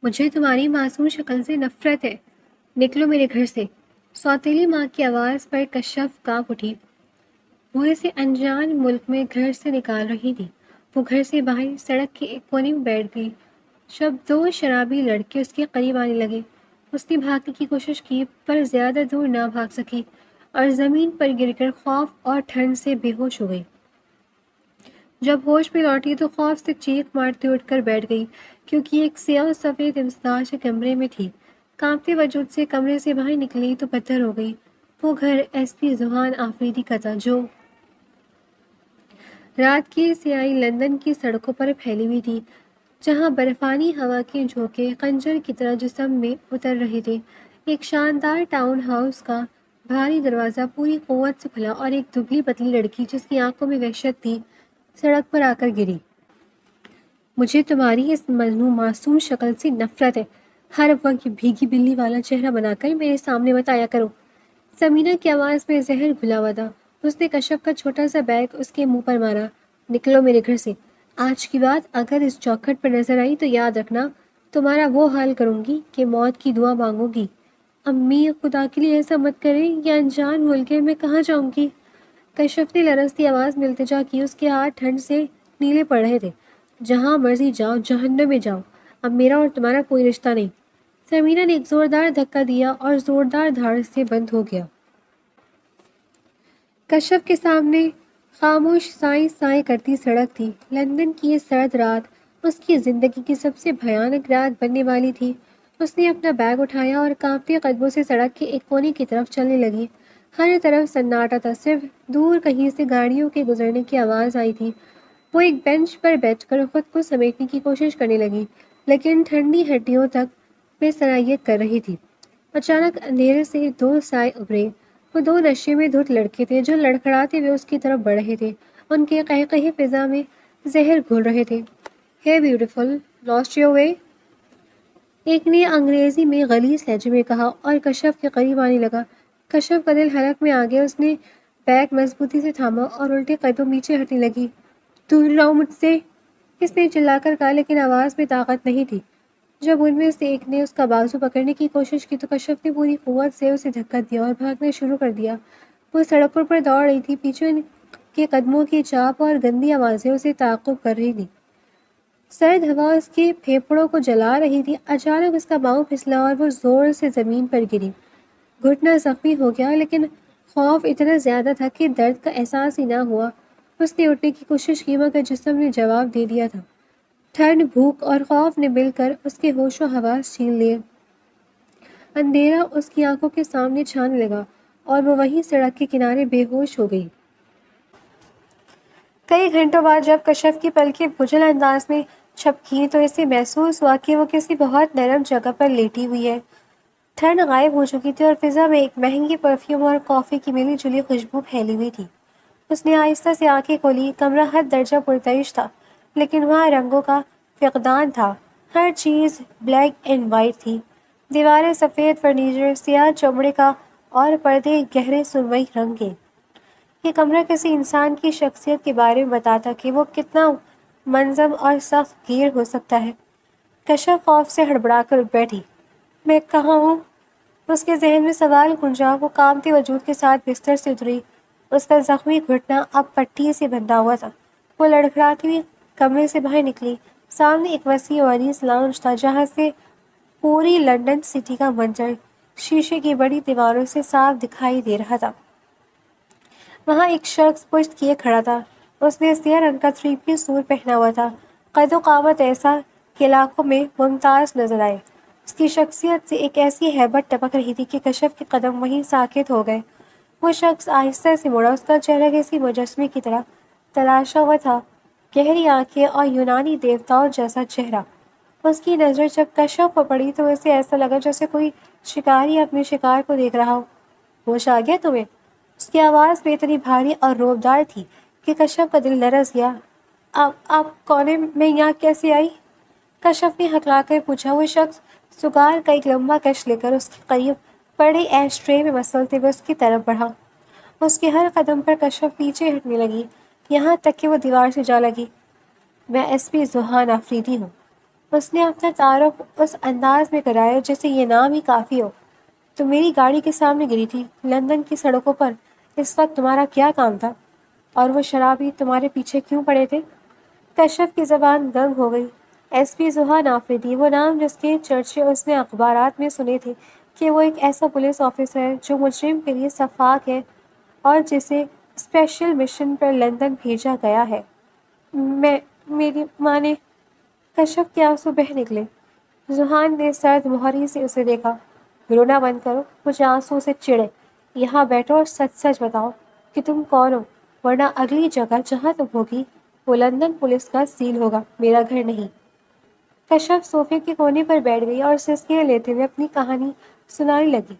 مجھے تمہاری معصوم شکل سے نفرت ہے، نکلو میرے گھر سے۔ سوتیلی ماں کی آواز پر کشف کانپ اٹھی۔ وہ اسے انجان ملک میں گھر سے نکال رہی تھی۔ وہ گھر سے باہر سڑک کے ایک کونے میں بیٹھ گئی جب دو شرابی لڑکے اس کے قریب آنے لگے۔ اس نے بھاگنے کی کوشش کی پر زیادہ دور نہ بھاگ سکی اور زمین پر گر کر خوف اور ٹھنڈ سے بے ہوش ہو گئی۔ جب ہوش میں لوٹی تو خوف سے چیخ مارتے اٹھ کر بیٹھ گئی کیونکہ ایک سیاہ سفید امتزاج کمرے میں تھی۔ کانپتے وجود سے کمرے سے باہر نکلی تو پتھر ہو گئی۔ وہ گھر ایس پی ذوحان آفریدی کا تھا جو رات کی سیاہی لندن کی سڑکوں پر پھیلی ہوئی تھی، جہاں برفانی ہوا کے جھونکے خنجر کی طرح جسم میں اتر رہے تھے۔ ایک شاندار ٹاؤن ہاؤس کا بھاری دروازہ پوری قوت سے کھلا اور ایک دبلی پتلی لڑکی جس کی آنکھوں میں وحشت تھی سڑک پر آ کر گری۔ مجھے تمہاری اس مجنون معصوم شکل سے نفرت ہے۔ ہر وقت بھیگی بلی والا چہرہ بنا کر میرے سامنے مت آیا کرو۔ سمینہ کی آواز میں زہر گھلا ہوا تھا۔ اس نے کشف کا چھوٹا سا بیگ اس کے منہ پر مارا۔ نکلو میرے گھر سے۔ آج کی بات اگر اس چوکھٹ پر نظر آئی تو یاد رکھنا تمہارا وہ حال کروں گی کہ موت کی دعا مانگو گی۔ امی خدا کے لیے ایسا مت کریں، یہ انجان ملک ہے، میں کہاں جاؤں گی؟ کشف نے لرزتی آواز میں التجا کی۔ اس کے ہاتھ ٹھنڈ سے نیلے پڑ رہے تھے۔ جہاں مرضی جاؤ، جہنم میں جاؤ، اب میرا اور تمہارا کوئی رشتہ نہیں۔ سمینہ نے ایک زوردار دھکا دیا اور زوردار دھاڑ سے بند ہو گیا۔ کشف کے سامنے خاموش سائیں سائیں کرتی سڑک تھی۔ لندن کی یہ سرد رات اس کی زندگی کی سب سے بھیانک رات بننے والی تھی۔ اس نے اپنا بیگ اٹھایا اور کانپتے قدموں سے سڑک کے ایک کونے کی طرف چلنے لگی۔ ہر طرف سناٹا تھا، صرف دور کہیں سے گاڑیوں کے گزرنے کی آواز آئی تھی۔ وہ ایک بینچ پر بیٹھ کر خود کو سمیٹنے کی کوشش کرنے لگی، لیکن ٹھنڈی ہڈیوں تک بے صلاحیت کر رہی تھی۔ اچانک اندھیرے سے دو سائے ابھرے۔ وہ دو نشے میں دھت لڑکے تھے جو لڑکھڑاتے ہوئے اس کی طرف بڑھ رہے تھے۔ ان کے قہقہے فضا میں زہر گھول رہے تھے۔ "Hey beautiful, lost your way?" ایک نے انگریزی میں غلیظ لہجے میں کہا اور کشف کے قریب آنے لگا۔ کشف کا دل حلق میں آ گیا۔ اس نے بیگ مضبوطی سے تھاما اور الٹے قدم پیچھے ہٹنے لگی۔ "دور رہو مجھ سے!" اس نے چلا کر کہا، لیکن آواز میں طاقت نہیں تھی۔ جب ان میں سے ایک نے اس کا بازو پکڑنے کی کوشش کی تو کشف نے پوری قوت سے اسے دھکا دیا اور بھاگنا شروع کر دیا۔ وہ سڑکوں پر دوڑ رہی تھی، پیچھے کے قدموں کی چاپ اور گندی آوازیں اسے تعقب کر رہی تھیں۔ سرد ہوا اس کے پھیپھڑوں کو جلا رہی تھی۔ اچانک اس کا پاؤں پھسلا اور وہ زور سے زمین پر گری۔ گھٹنا زخمی ہو گیا، لیکن خوف اتنا زیادہ تھا کہ درد کا احساس ہی نہ ہوا۔ اس نے اٹھنے کی کوشش کی مگر جسم نے جواب دے دیا تھا۔ ٹھنڈ، بھوک اور خوف نے مل کر اس کے ہوش و حواس چھین لیے۔ اندھیرا اس کی آنکھوں کے سامنے چھانے لگا اور وہ وہیں سڑک کے کنارے بے ہوش ہو گئی۔ کئی گھنٹوں بعد جب کشف کی پلکیں بجھل انداز میں جھپکیں تو اسے محسوس ہوا کہ وہ کسی بہت نرم جگہ پر لیٹی ہوئی ہے۔ ٹھنڈ غائب ہو چکی تھی اور فضا میں ایک مہنگی پرفیوم اور کافی کی ملی جلی خوشبو پھیلی ہوئی تھی۔ اس نے آہستہ سے آنکھیں کھولی۔ کمرہ حد درجہ پرتعش تھا، لیکن وہاں رنگوں کا فقدان تھا۔ ہر چیز بلیک اینڈ وائٹ تھی۔ دیواریں سفید، فرنیچر سیاہ چمڑے کا اور پردے گہرے سرمئی رنگ کے۔ یہ کمرہ کسی انسان کی شخصیت کے بارے میں بتاتا کہ وہ کتنا منظم اور سخت گیر ہو سکتا ہے۔ کشف خوف سے ہڑبڑا کر اٹھ بیٹھی۔ "میں کہاں ہوں؟" اس کے ذہن میں سوال گونجا۔ وہ کانپتے وجود کے ساتھ بستر سے اتری۔ اس کا زخمی گھٹنا اب پٹی سے بندھا ہوا تھا۔ وہ لڑکھڑاتی ہوئی کمرے سے باہر نکلی۔ سامنے ایک وسیع و عریض لاؤنج تھا جہاں سے پوری لندن سٹی کا منظر شیشے کی بڑی دیواروں سے صاف دکھائی دے رہا تھا۔ وہاں ایک شخص پشت کیے کھڑا تھا۔ اس نے سیاہ رنگ کا 3 پیس سوٹ پہنا ہوا تھا، قد و قامت ایسا کہ علاقوں میں ممتاز نظر آئے۔ اس کی شخصیت سے ایک ایسی ہیبت ٹپک رہی تھی کہ کشف کے قدم وہیں ساکت ہو گئے۔ وہ شخص آہستہ سے مڑا۔ اس کا چہرہ کسی مجسمے کی طرح تلاشا ہوا تھا، گہری آنکھیں اور یونانی دیوتاؤں جیسا چہرہ۔ اس کی نظر جب کشف پر پڑی تو اسے ایسا لگا جیسے کوئی شکاری اپنے شکار کو دیکھ رہا ہو۔ "ہوش آ گیا تمہیں؟" اس کی آواز میں اتنی بھاری اور روبدار تھی کہ کشف کا دل لرز گیا۔ آپ کون ہیں؟ میں یہاں کیسے آئی؟" کشف نے ہکلا کر پوچھا۔ وہ شخص سگار کا ایک لمبا کش لے کر اس کے قریب پڑے ایش ٹرے میں مسلتے ہوئے اس کی طرف بڑھا۔ اس کے ہر قدم پر کشف پیچھے ہٹنے لگی، یہاں تک کہ وہ دیوار سے جا لگی۔ "میں ایس پی ذوحان آفریدی ہوں۔ اس نے اپنا تعارف اس انداز میں کرایا جیسے یہ نام ہی کافی ہو۔ تم میری گاڑی کے سامنے گری تھی لندن کی سڑکوں پر، اس وقت تمہارا کیا کام تھا؟ اور وہ شرابی تمہارے پیچھے کیوں پڑے تھے؟ کشف کی زبان دنگ ہو گئی۔ ایس پی ذوحان آفریدی، وہ نام جس کے چرچے اس نے اخبارات میں سنے تھے کہ وہ ایک ایسا پولیس آفیسر ہے جو مجرم کے لیے سفاک ہے اور جسے اسپیشل مشن پر لندن بھیجا گیا ہے۔ میری ماں نے… کشف کے آنسو بہہ نکلے۔ ذوحان نے سرد مہری سے اسے دیکھا۔ رونا بند کرو، مجھے آنسو سے چڑھے۔ یہاں بیٹھو اور سچ سچ بتاؤ کہ تم کون ہو، ورنہ اگلی جگہ جہاں تم ہوگی وہ لندن پولیس کا سیل ہوگا، میرا گھر نہیں۔ کشف صوفے کے کونے پر بیٹھ گئی اور سسکیاں لیتے ہوئے اپنی کہانی سنانے لگی۔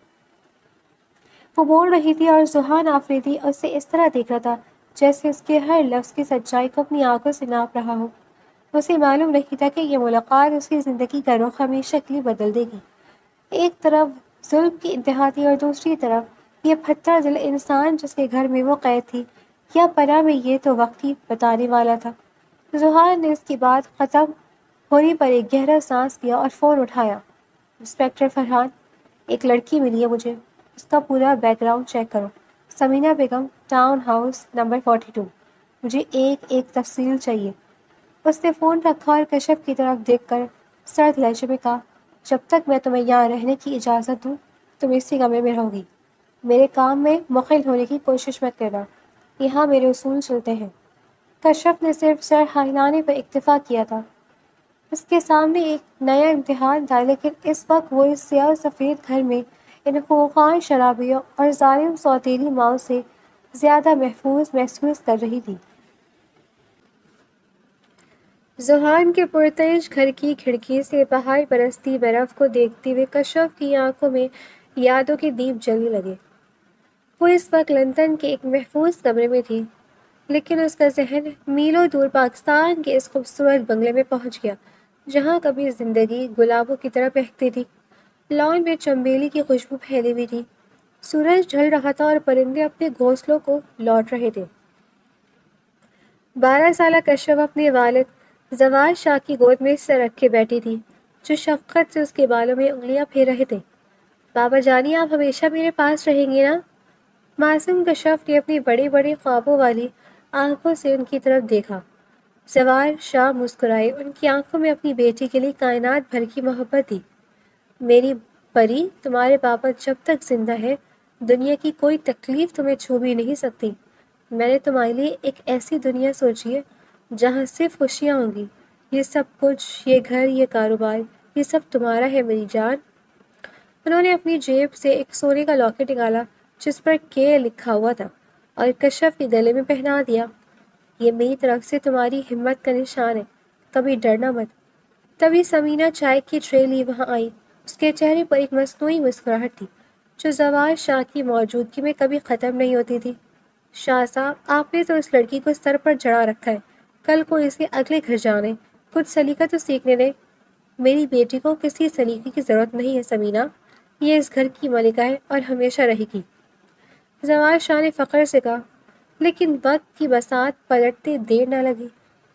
وہ بول رہی تھی اور ذوحان آفریدی اسے اس طرح دیکھ رہا تھا جیسے اس کے ہر لفظ کی سچائی کو اپنی آنکھوں سے ناپ رہا ہو۔ اسے معلوم نہیں تھا کہ یہ ملاقات اس کی زندگی کا رخ ہمیشہ کے لیے بدل دے گی۔ ایک طرف ظلم کی انتہا تھی اور دوسری طرف یہ پھٹا دل انسان جس کے گھر میں وہ قید تھی، یا پناہ میں یہ تو وقت ہی بتانے والا تھا۔ ذوحان نے اس کی بات ختم ہونے پر ایک گہرا سانس لیا اور فون اٹھایا۔ انسپکٹر فرحان، ایک لڑکی ملی ہے مجھے، اس کا پورا بیک گراؤنڈ چیک کرو۔ سمینہ بیگم، ٹاؤن ہاؤس نمبر 42۔ مجھے ایک ایک تفصیل چاہیے۔ اس نے فون رکھا اور کشف کی طرف دیکھ کر سرد لہجے میں کہا، جب تک میں تمہیں یہاں رہنے کی اجازت دوں تم اسی کمرے میں رہو گی۔ میرے کام میں مخل ہونے کی کوشش مت کرنا، یہاں میرے اصول چلتے ہیں۔ کشف نے صرف سر ہلانے پر اکتفا کیا تھا۔ اس کے سامنے ایک نیا امتحان تھا، لیکن اس وقت وہ اس سیاہ سفید گھر میں ان خونخوار شرابیوں اور ظالم سوتیلی ماؤں سے زیادہ محفوظ محسوس کر رہی تھی۔ ذوحان کے پرتعش گھر کی کھڑکی سے پہاڑ برستی برف کو دیکھتے ہوئے کشف کی آنکھوں میں یادوں کے دیپ جلنے لگے۔ وہ اس وقت لندن کے ایک محفوظ کمرے میں تھی، لیکن اس کا ذہن میلوں دور پاکستان کے اس خوبصورت بنگلے میں پہنچ گیا جہاں کبھی زندگی گلابوں کی طرح بہتی تھی۔ لان میں چنبیلی کی خوشبو پھیلی ہوئی تھی، سورج ڈھل رہا تھا اور پرندے اپنے گھونسلوں کو لوٹ رہے تھے۔ 12 سالہ کشف اپنے والد زوال شاہ کی گود میں سر رکھ کے بیٹھی تھی، جو شفقت سے اس کے بالوں میں انگلیاں پھیر رہے تھے۔ بابا جانی، آپ ہمیشہ میرے پاس رہیں گے نا؟ معصوم کشف نے اپنی بڑی بڑی خوابوں والی آنکھوں سے ان کی طرف دیکھا۔ زوال شاہ مسکرائے، ان کی آنکھوں میں اپنی بیٹی کے لیے کائنات بھر کی محبت تھی۔ میری پری، تمہارے بابا جب تک زندہ ہے دنیا کی کوئی تکلیف تمہیں چھو بھی نہیں سکتی۔ میں نے تمہارے لیے ایک ایسی دنیا سوچی ہے جہاں صرف خوشیاں ہوں گی۔ یہ سب کچھ، یہ گھر، یہ کاروبار، یہ سب تمہارا ہے میری جان۔ انہوں نے اپنی جیب سے ایک سونے کا لاکٹ نکالا جس پر کے لکھا ہوا تھا اور کشف کے گلے میں پہنا دیا۔ یہ میری طرف سے تمہاری ہمت کا نشان ہے، کبھی ڈرنا مت۔ تبھی سمینہ چائے کی ٹرے لی وہاں آئی۔ اس کے چہرے پر ایک مصنوعی مسکراہٹ تھی جو زوال شاہ کی موجودگی میں کبھی ختم نہیں ہوتی تھی۔ شاہ صاحب، آپ نے تو اس لڑکی کو سر پر چڑھا رکھا ہے، کل کو اسے اگلے گھر جانے، کچھ سلیقہ تو سیکھنے دیں۔ میری بیٹی کو کسی سلیقے کی ضرورت نہیں ہے سمینہ، یہ اس گھر کی ملکہ ہے اور ہمیشہ رہے گی۔ زوال شاہ نے فخر سے کہا، لیکن وقت کی بساط پلٹتے دیر نہ لگی۔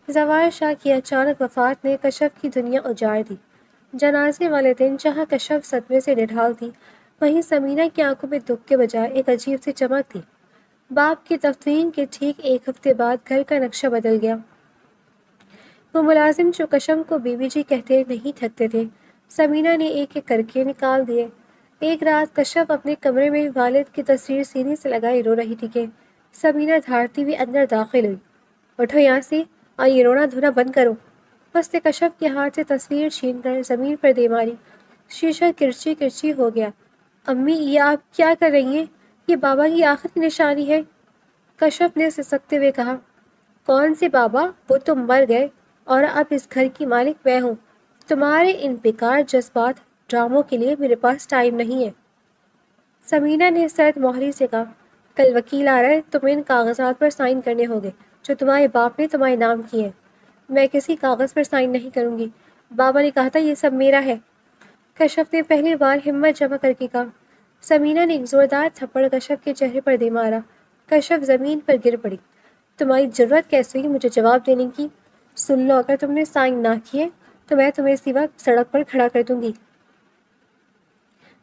زوال شاہ کی اچانک وفات نے کشف کی دنیا اجاڑ دی۔ جنازے والے دن جہاں کشف صدمے سے نڈھال تھی، وہیں سمینہ کی آنکھوں میں دکھ کے بجائے ایک عجیب سی چمک تھی۔ باپ کی تدفین کے ٹھیک ایک ہفتے بعد گھر کا نقشہ بدل گیا۔ وہ ملازم جو کشف کو بی بی جی کہتے نہیں تھکتے تھے، سمینہ نے ایک ایک کر کے نکال دیے۔ ایک رات کشف اپنے کمرے میں والد کی تصویر سینے سے لگائے رو رہی تھی کہ سمینہ دھاڑتی ہوئی اندر داخل ہوئی۔ اٹھو یہاں سے اور یہ رونا دھونا بند کرو۔ اس نے کشف کے ہاتھ سے تصویر چھین کر زمین پر دے ماری۔ شیشہ کرچی کرچی ہو گیا۔ امی، یہ آپ کیا کر رہی ہیں؟ یہ بابا کی آخری نشانی ہے، کشف نے سسکتے ہوئے کہا۔ کون سے بابا؟ وہ تو مر گئے اور اب اس گھر کی مالک میں ہوں۔ تمہارے ان بیکار جذبات ڈراموں کے لیے میرے پاس ٹائم نہیں ہے، سمینہ نے سرد مہری سے کہا۔ کل وکیل آ رہا ہے، تمہیں ان کاغذات پر سائن کرنے ہوں گے جو تمہارے باپ نے تمہارے نام کیے ہیں۔ میں کسی کاغذ پر سائن نہیں کروں گی، بابا نے کہا تھا یہ سب میرا ہے، کشف نے پہلی بار ہمت جمع کر کے کہا۔ سمینہ نے ایک زوردار تھپڑ کشف کے چہرے پر دے مارا۔ کشف زمین پر گر پڑی۔ تمہاری ضرورت کیسے ہوئی مجھے جواب دینے کی؟ سن لو، اگر تم نے سائن نہ کیے تو میں تمہیں اسی وقت سڑک پر کھڑا کر دوں گی۔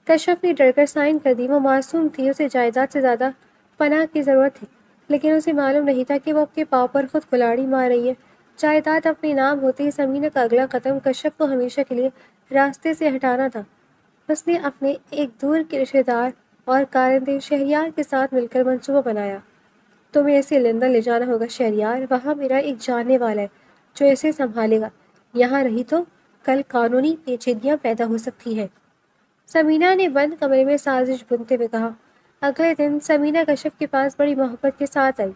کشف نے ڈر کر سائن کر دی۔ وہ معصوم تھی، اسے جائیداد سے زیادہ پناہ کی ضرورت تھی، لیکن اسے معلوم نہیں تھا کہ وہ اپنے پاؤں پر خود کلاڑی مار رہی ہے۔ جائیداد اپنے نام ہوتے ہی سمینہ کا اگلا قدم کشف کو ہمیشہ کے لیے راستے سے ہٹانا تھا۔ اس نے اپنے ایک دور کے رشتہ دار اور کارندے شہریار کے ساتھ مل کر منصوبہ بنایا۔ تمہیں اسے لندن لے جانا ہوگا شہریار، وہاں میرا ایک جاننے والا ہے جو اسے سنبھالے گا۔ یہاں رہی تو کل قانونی پیچیدگیاں پیدا ہو سکتی ہیں۔ سمینہ نے بند کمرے میں سازش بنتے ہوئے کہا۔ اگلے دن سمینہ کشف کے پاس بڑی محبت کے ساتھ آئی۔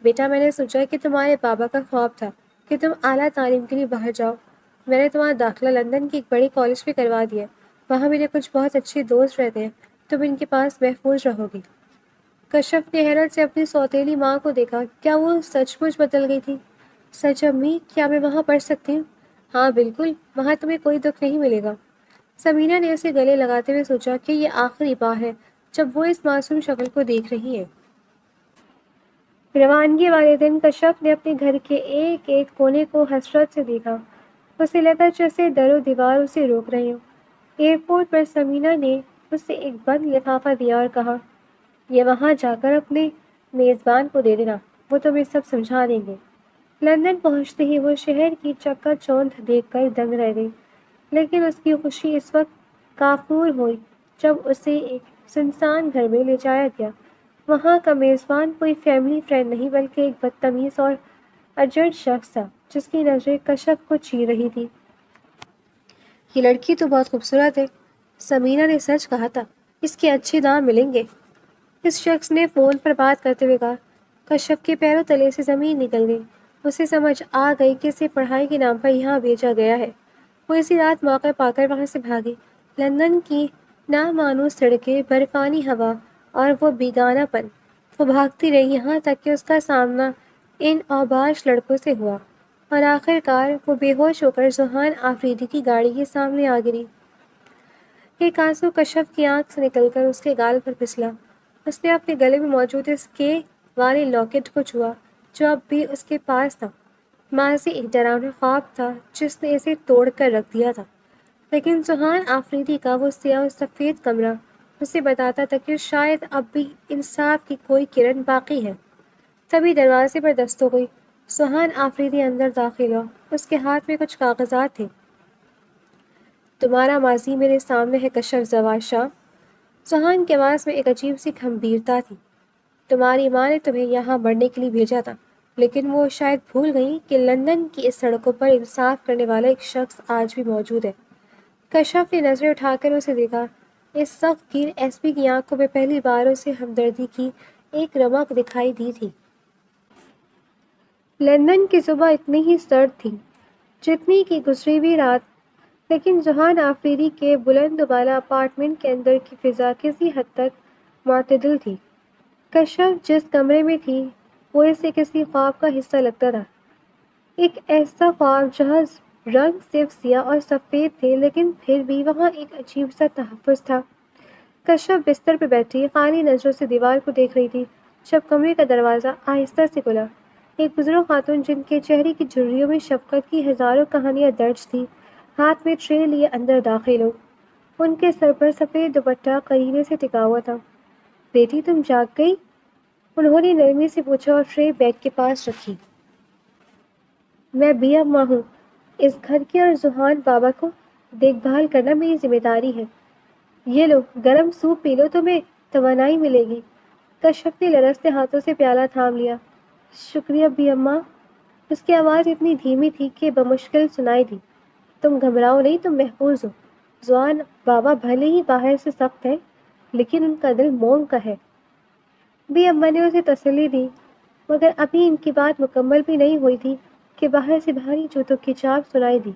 بیٹا، میں نے سوچا کہ تمہارے بابا کا خواب تھا کہ تم اعلیٰ تعلیم کے لیے باہر جاؤ۔ میں نے تمہارا داخلہ لندن کی ایک بڑی کالج میں کروا دیا۔ وہاں میرے کچھ بہت اچھے دوست رہتے ہیں، تم ان کے پاس محفوظ رہو گی۔ کشف نے حیرت سے اپنی سوتیلی ماں کو دیکھا۔ کیا وہ سچ مچ بدل گئی تھی؟ سچ امی، کیا میں وہاں پڑھ سکتی ہوں؟ ہاں بالکل، وہاں تمہیں کوئی دکھ نہیں ملے گا۔ سمینہ نے اسے گلے لگاتے ہوئے سوچا کہ یہ آخری بار ہے جب وہ اس معصوم شکل کو دیکھ رہی ہے۔ روانگی والے دن کشف نے اپنے گھر کے ایک ایک کونے کو حسرت سے دیکھا۔ اسے لگا جیسے در و دیوار اسے روک رہے ہوں۔ ایئرپورٹ پر سمینہ نے اسے ایک بند لفافہ دیا اور کہا، یہ وہاں جا کر اپنے میزبان کو دے دینا، وہ تمہیں سب سمجھا دیں گے۔ لندن پہنچتے ہی وہ شہر کی چکا چوندھ دیکھ کر دنگ رہ گئی، لیکن اس کی خوشی اس وقت کافور ہوئی جب اسے ایک سنسان گھر میں لے جایا گیا۔ وہاں کا میزبان کوئی فیملی فرینڈ نہیں بلکہ ایک بدتمیز اور اجڑ شخص تھا جس کی نظریں کشف کو چیر رہی تھی۔ یہ لڑکی تو بہت خوبصورت ہے، سمینہ نے سچ کہا تھا، اس کے اچھے دام ملیں گے، اس شخص نے فون پر بات کرتے ہوئے کہا۔ کشف کے پیروں تلے سے زمین نکل گئی۔ اسے سمجھ آ گئی کہ اسے پڑھائی کے نام پر یہاں بھیجا گیا ہے۔ وہ اسی رات موقع پا کر وہاں سے بھاگی۔ لندن کی نامانوس سڑکیں، برفانی ہوا اور وہ بیگانہ پن۔ وہ بھاگتی رہی یہاں تک کہ اس کا سامنا ان اوباش لڑکوں سے ہوا اور آخر کار وہ بے ہوش ہو کر ذوحان آفریدی کی گاڑی کے سامنے آ گری۔ ایک آنسو کشف کی آنکھ سے نکل کر اس کے گال پر پھسلا۔ اس نے اپنے گلے میں موجود اس کے والے لاکٹ کو چھوا جو اب بھی اس کے پاس تھا۔ ماضی ایک ڈراؤنا خواب تھا جس نے اسے توڑ کر رکھ دیا تھا، لیکن ذوحان آفریدی کا وہ سیاہ و سفید کمرہ اسے بتاتا تھا کہ شاید اب بھی انصاف کی کوئی کرن باقی ہے۔ تبھی دروازے پر دست ہو گئی۔ ذوحان آفریدی اندر داخل ہوا۔ اس کے ہاتھ میں کچھ کاغذات تھے۔ تمہارا ماضی میرے سامنے ہے کشف زوال شاہ۔ ذوحان کے آواز میں ایک عجیب سی گھمبیرتا تھی۔ تمہاری ماں نے تمہیں یہاں مرنے کے لیے بھیجا تھا، لیکن وہ شاید بھول گئی کہ لندن کی اس سڑکوں پر انصاف کرنے والا ایک شخص آج بھی موجود ہے۔ کشف نے نظریں اٹھا کر اسے دیکھا۔ اس سخت گیر ایس پی کی آنکھوں میں پہلی بار اسے ہمدردی کی ایک رمق دکھائی دی تھی۔ لندن کی صبح اتنی ہی سرد تھی جتنی کی گزری ہوئی رات، لیکن ذوحان آفریدی کے بلند و بالا اپارٹمنٹ کے اندر کی فضا کسی حد تک معتدل تھی۔ کشف جس کمرے میں تھی وہ اسے کسی خواب کا حصہ لگتا تھا، ایک ایسا خواب جہاں رنگ صرف سیاہ اور سفید تھے لیکن پھر بھی وہاں ایک عجیب سا تحفظ تھا۔ کشف بستر پہ بیٹھی خالی نظروں سے دیوار کو دیکھ رہی تھی جب کمرے کا دروازہ آہستہ سے کھلا۔ ایک بزرگ خاتون جن کے چہرے کی جھریوں میں شفقت کی ہزاروں کہانیاں درج تھیں، ہاتھ میں ٹرے لیے اندر داخل ہو۔ ان کے سر پر سفید دوپٹہ قرینے سے ٹکا ہوا تھا۔ بیٹی، تم جاگ گئی؟ انہوں نے نرمی سے پوچھا اور ٹرے بیڈ کے پاس رکھی۔ میں بھی اماں ہوں، اس گھر کی اور ذوحان بابا کو دیکھ بھال کرنا میری ذمہ داری ہے۔ یہ لو، گرم سوپ پی لو، تمہیں توانائی ملے گی۔ کشف نے لرزتے ہاتھوں سے پیالہ تھام لیا۔ شکریہ بھی اماں۔ اس کی آواز اتنی دھیمی تھی کہ بمشکل سنائی دی۔ تم گھبراؤ نہیں، تم محفوظ ہو۔ ذوحان بابا بھلے ہی باہر سے سخت ہے لیکن ان کا دل موم کا ہے۔ بھی اماں نے اسے تسلی دی، مگر ابھی ان کی بات مکمل بھی نہیں ہوئی تھی کہ باہر سے بھاری جوتوں کی چاپ سنائی دی۔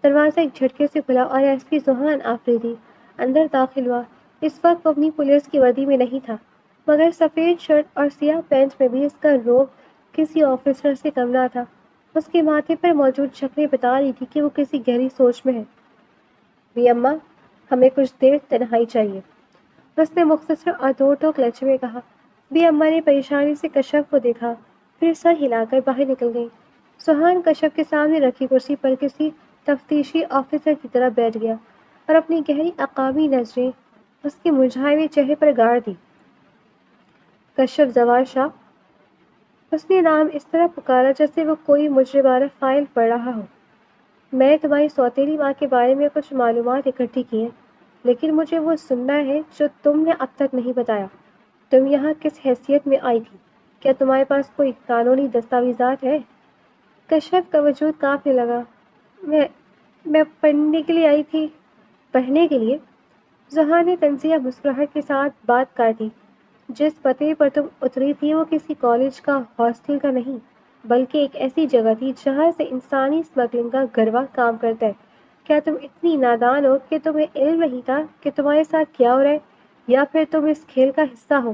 دروازہ ایک جھٹکے سے کھلا اور ایس پی ذوحان آفریدی اندر داخل ہوا۔ اس وقت وہ اپنی پولیس کی وردی میں نہیں تھا، مگر سفید شرٹ اور سیاہ پینٹ میں بھی اس کا روب کسی آفیسر سے کم نہ تھا۔ اس کے ماتھے پر موجود شکلیں بتا رہی تھی کہ وہ کسی گہری سوچ میں ہے۔ بھی اماں، ہمیں کچھ دیر تنہائی چاہیے، اس نے مختصر اور دو ٹوک لہجے میں کہا۔ بھی اماں نے پریشانی سے کشف کو دیکھا، پھر سر ہلا کر باہر نکل گئی۔ ذوحان کشف کے سامنے رکھی کرسی پر کسی تفتیشی آفیسر کی طرح بیٹھ گیا اور اپنی گہری عقابی نظریں اس کے مرجھائے ہوئے چہرے پر گاڑ دی۔ کشف زوال شاہ، اس نے نام اس طرح پکارا جیسے وہ کوئی مجرمانہ فائل پڑھ رہا ہو۔ میں نے تمہاری سوتیلی ماں کے بارے میں کچھ معلومات اکٹھی کی ہیں، لیکن مجھے وہ سننا ہے جو تم نے اب تک نہیں بتایا۔ تم یہاں کس حیثیت میں آئی تھی؟ کیا تمہارے پاس کوئی قانونی دستاویزات ہے؟ کشف کا وجود کانپنے لگا۔ میں پڑھنے کے لیے آئی تھی۔ پڑھنے کے لیے؟ زحا نے طنزیہ مسکراہٹ کے ساتھ بات کاٹی۔ جس پتے پر تم اتری تھی وہ کسی کالج کا ہاسٹل کا نہیں، بلکہ ایک ایسی جگہ تھی جہاں سے انسانی اسمگلنگ کا گروہ کام کرتا ہے۔ کیا تم اتنی نادان ہو کہ تمہیں علم نہیں تھا کہ تمہارے ساتھ کیا ہو رہا ہے، یا پھر تم اس کھیل کا حصہ ہو؟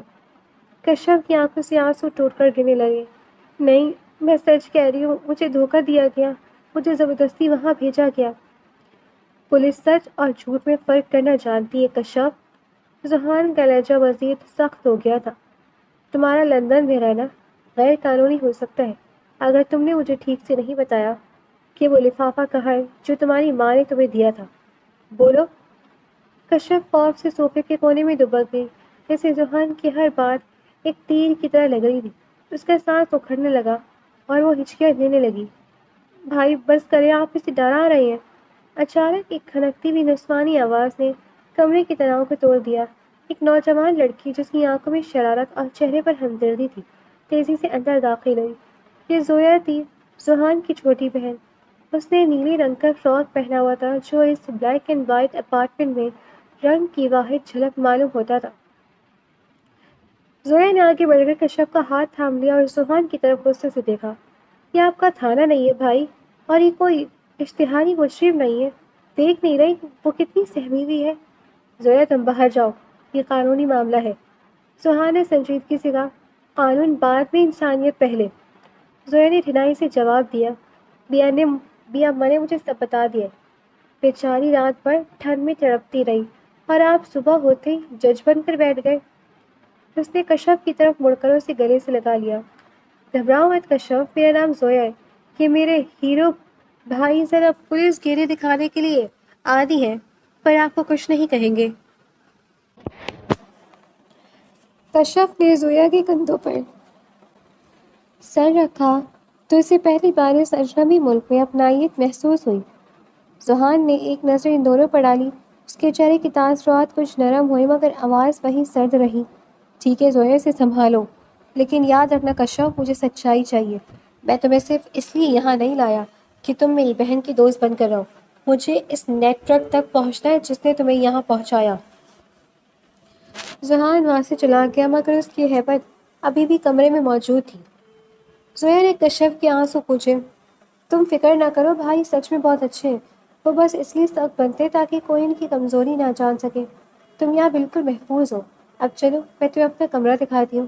کشف کی آنکھوں سے آنسو ٹوٹ کر گرنے لگے۔ نہیں، میں سچ کہہ رہی ہوں، مجھے دھوکہ دیا گیا، مجھے زبردستی وہاں بھیجا گیا۔ پولیس سچ اور جھوٹ میں فرق کرنا جانتی ہے کشف۔ زحان کا لہجہ مزید سخت ہو گیا تھا۔ تمہارا لندن میں رہنا غیر قانونی ہو سکتا ہے، اگر تم نے مجھے ٹھیک سے نہیں بتایا کہ وہ لفافہ کہاں ہے جو تمہاری ماں نے تمہیں دیا تھا۔ بولو۔ کشف خوف سے صوفے کے کونے میں دبک گئی، جیسے زحان کی ہر بات ایک تیر کی طرح لگ رہی تھی۔ اس کا سانس اکھڑنے لگا اور وہ ہچکیاں دینے لگی۔ بھائی بس کریں، آپ اسے ڈرا رہے ہیں۔ اچانک ایک کھنکتی ہوئی نسوانی آواز نے کمرے کے تناؤ کو توڑ دیا۔ ایک نوجوان لڑکی جس کی آنکھوں میں شرارت اور چہرے پر ہمدردی تھی، تیزی سے اندر داخل ہوئی۔ یہ زویا تھی، زحان کی چھوٹی بہن۔ اس نے نیلے رنگ کا فراک پہنا ہوا تھا جو اس بلیک اینڈ وائٹ اپارٹمنٹ میں رنگ کی واحد جھلک معلوم ہوتا تھا۔ زویا نے آگے بڑھ کر کشف کا ہاتھ تھام لیا اور زحان کی طرف غصے سے دیکھا۔ یہ آپ کا تھانہ نہیں ہے بھائی، اور یہ کوئی اشتہاری مجرم نہیں ہے۔ دیکھ نہیں رہی وہ کتنی سہمی ہوئی ہے؟ زویا تم باہر جاؤ، یہ قانونی معاملہ ہے۔ زحان نے سنجیدگی سے کہا۔ قانون بعد میں، انسانیت پہلے۔ زویا نے ٹھنائی سے جواب دیا۔ بی اماں نے مجھے سب بتا دیا۔ بیچاری رات بھر ٹھنڈ میں تڑپتی رہی اور آپ صبح ہوتے ہی جج بن کر بیٹھ گئے۔ اس نے کشف کی طرف مڑ کر اسے گلے سے لگا لیا۔ گھبراؤ مت کشف، میرا نام زویا ہے۔ یہ میرے ہیرو بھائی ذرا پولیس گیری دکھانے کے لیے عادی ہیں، پر آپ کو کچھ نہیں کہیں گے۔ کشف نے زویا کے کندھوں پر سر رکھا تو اسے پہلی بار اس اجنبی ملک میں اپنائیت محسوس ہوئی۔ زحان نے ایک نظر ان دونوں پر ڈالی۔ اس کے چہرے کی تاثرات کچھ نرم ہوئی مگر آواز وہیں سرد رہی۔ ٹھیک ہے زویا، اسے سنبھالو، لیکن یاد رکھنا کشف، مجھے سچائی چاہیے۔ میں تمہیں صرف اس لیے یہاں نہیں لایا کہ تم میری بہن کی دوست بن کر رہو۔ مجھے اس نیٹ ورک تک پہنچنا ہے جس نے تمہیں یہاں پہنچایا۔ زحان وہاں سے چلا گیا مگر اس کی ہیبت ابھی بھی کمرے میں موجود تھی۔ زویا نے کشف کے آنسو پوچھے۔ تم فکر نہ کرو بھائی سچ میں بہت اچھے ہیں، وہ بس اس لیے سخت بنتے تاکہ کوئی ان کی کمزوری نہ جان سکے۔ تم یہاں بالکل محفوظ ہو۔ اب چلو میں تمہیں اپنا کمرہ دکھاتی ہوں۔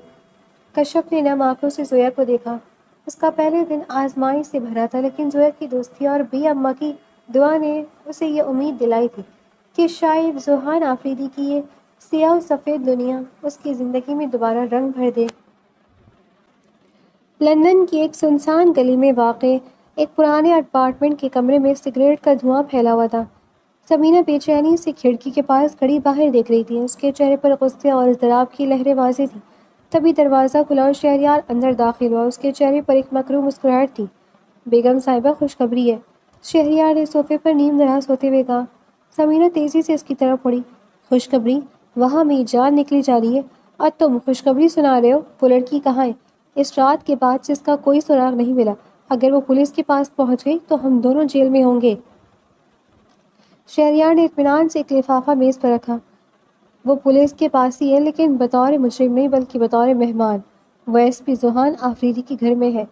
کشف نے نم آنکھوں سے زویا کو دیکھا۔ اس کا پہلے دن آزمائش سے بھرا تھا، لیکن زویا کی دوستی اور بی اماں کی دعا نے اسے یہ امید دلائی تھی کہ شاید زحان آفریدی کی یہ سیاہ و سفید دنیا اس کی زندگی میں دوبارہ رنگ بھر دے۔ لندن کی ایک سنسان گلی میں واقع ایک پرانے اپارٹمنٹ کے کمرے میں سگریٹ کا دھواں پھیلا ہوا تھا۔ سمینہ بے چینی سے کھڑکی کے پاس کھڑی باہر دیکھ رہی تھی۔ اس کے چہرے پر غصے اور اضطراب کی لہریں واضح تھیں۔ تبھی دروازہ کھلا اور شہریار اندر داخل ہوا۔ اس کے چہرے پر ایک مکروہ مسکراہٹ تھی۔ بیگم صاحبہ خوشخبری ہے، شہریار نے صوفے پر نیم دراز ہوتے ہوئے کہا۔ سمینہ تیزی سے اس کی طرف مڑی۔ خوشخبری؟ وہاں میری جان نکلی جا رہی ہے اور تم خوشخبری سنا رہے ہو؟ وہ لڑکی کہاں ہے؟ اس رات کے بعد سے اس کا کوئی سراغ نہیں ملا۔ اگر وہ پولیس کے پاس پہنچ گئی تو ہم دونوں جیل میں ہوں گے۔ شہریار نے اطمینان سے ایک لفافہ میز پر رکھا۔ وہ پولیس کے پاس ہی ہے، لیکن بطور مجرم نہیں بلکہ بطور مہمان۔ وہ ایس پی زحان آفریدی کے گھر میں ہے۔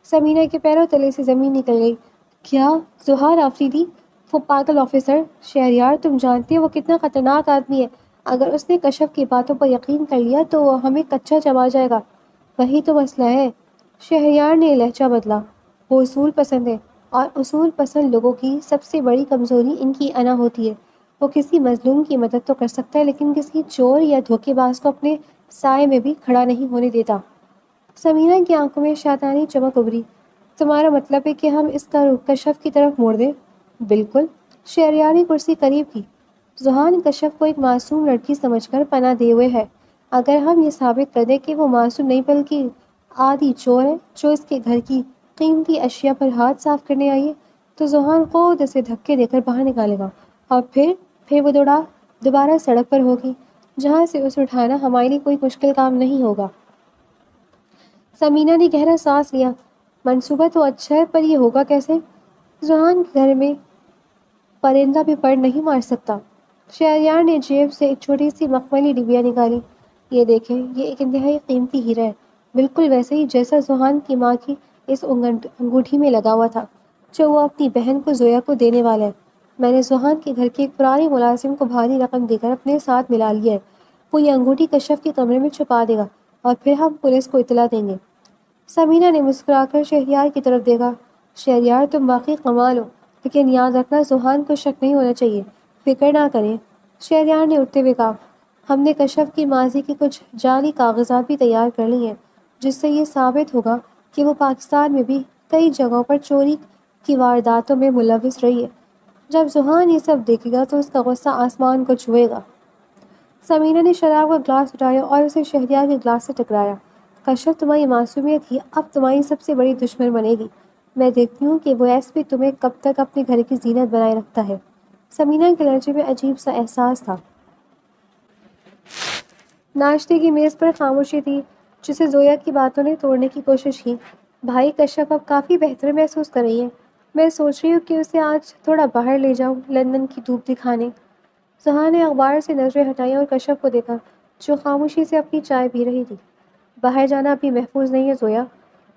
سمینہ کے پیروں تلے سے زمین نکل گئی۔ کیا؟ زحان آفریدی؟ وہ پاگل آفیسر! شہریار تم جانتے ہو وہ کتنا خطرناک آدمی ہے۔ اگر اس نے کشف کی باتوں پر یقین کر لیا تو وہ ہمیں کچا چبا جائے گا۔ وہی تو مسئلہ ہے۔ شہریار نے لہجہ بدلا۔ وہ اصول پسند ہے اور اصول پسند لوگوں کی سب سے بڑی کمزوری ان کی انا ہوتی ہے۔ وہ کسی مظلوم کی مدد تو کر سکتا ہے لیکن کسی چور یا دھوکے باز کو اپنے سائے میں بھی کھڑا نہیں ہونے دیتا۔ سمینہ کی آنکھوں میں شیطانی چمک ابھری۔ تمہارا مطلب ہے کہ ہم اس کا رخ کشف کی طرف موڑ دیں؟ بالکل، شہریار نے کرسی قریب کی. ذہان کشف کو ایک معصوم لڑکی سمجھ کر پناہ دیے ہوئے ہے. اگر ہم یہ ثابت کر دیں کہ وہ معصوم نہیں بلکہ عادی چور ہے جو اس کے گھر کی قیمتی اشیاء پر ہاتھ صاف کرنے آئی ہے، تو ذہان خود اسے دھکے دے کر باہر نکالے گا اور پھر وہ دوبارہ سڑک پر ہوگی جہاں سے اسے اٹھانا ہمارے لیے کوئی مشکل کام نہیں ہوگا. سمینا نے گہرا سانس لیا. منصوبہ تو اچھا ہے پر یہ ہوگا کیسے؟ ذہان کے گھر میں پرندہ بھی پر نہیں مار سکتا. شہریار نے جیب سے ایک چھوٹی سی مخملی ڈبیا نکالی. یہ دیکھیں، یہ ایک انتہائی قیمتی ہیرا ہے، بالکل ویسے ہی جیسا ذہان کی ماں کی اس انگوٹھی میں لگا ہوا تھا جو وہ اپنی بہن کو زویا کو دینے والا ہے. میں نے ذہان کے گھر کے ایک پرانے ملازم کو بھاری رقم دے کر اپنے ساتھ ملا لیا ہے. وہ یہ انگوٹھی کشف کے کمرے میں چھپا دے گا اور پھر ہم پولیس کو اطلاع دیں گے. سمینا نے مسکرا کر شہریار کی طرف دیکھا. شہریار، تم واقعی کمال ہو، لیکن یاد رکھنا ذہان کو شک نہیں ہونا چاہیے. فکر نہ کریں. شہریار نے اٹھتے ہوئے کہا. ہم نے کشف کی ماضی کی کچھ جعلی کاغذات بھی تیار کر لی ہیں جس سے یہ ثابت ہوگا کہ وہ پاکستان میں بھی کئی جگہوں پر چوری کی وارداتوں میں ملوث رہی ہے. جب ذہان یہ سب دیکھے گا تو اس کا غصہ آسمان کو چھوئے گا. سمینا نے شراب کا گلاس اٹھایا اور اسے شہریار کے گلاس سے ٹکرایا. کشف، تمہاری معصومیت ہی اب تمہاری سب سے بڑی دشمن بنے گی. میں دیکھتی ہوں کہ وہ ایس پی تمہیں کب تک اپنے گھر کی زینت بنائے رکھتا ہے. سمینا کے لہجے میں عجیب سا احساس تھا. ناشتے کی میز پر خاموشی تھی جسے زویا کی باتوں نے توڑنے کی کوشش کی. بھائی، کشف اب کافی بہتر محسوس کر رہی ہے. میں سوچ رہی ہوں کہ اسے آج تھوڑا باہر لے جاؤں، لندن کی دھوپ دکھانے. ذہان نے اخبار سے نظریں ہٹائیں اور کشف کو دیکھا جو خاموشی سے اپنی چائے پی رہی تھی. باہر جانا ابھی محفوظ نہیں ہے زویا.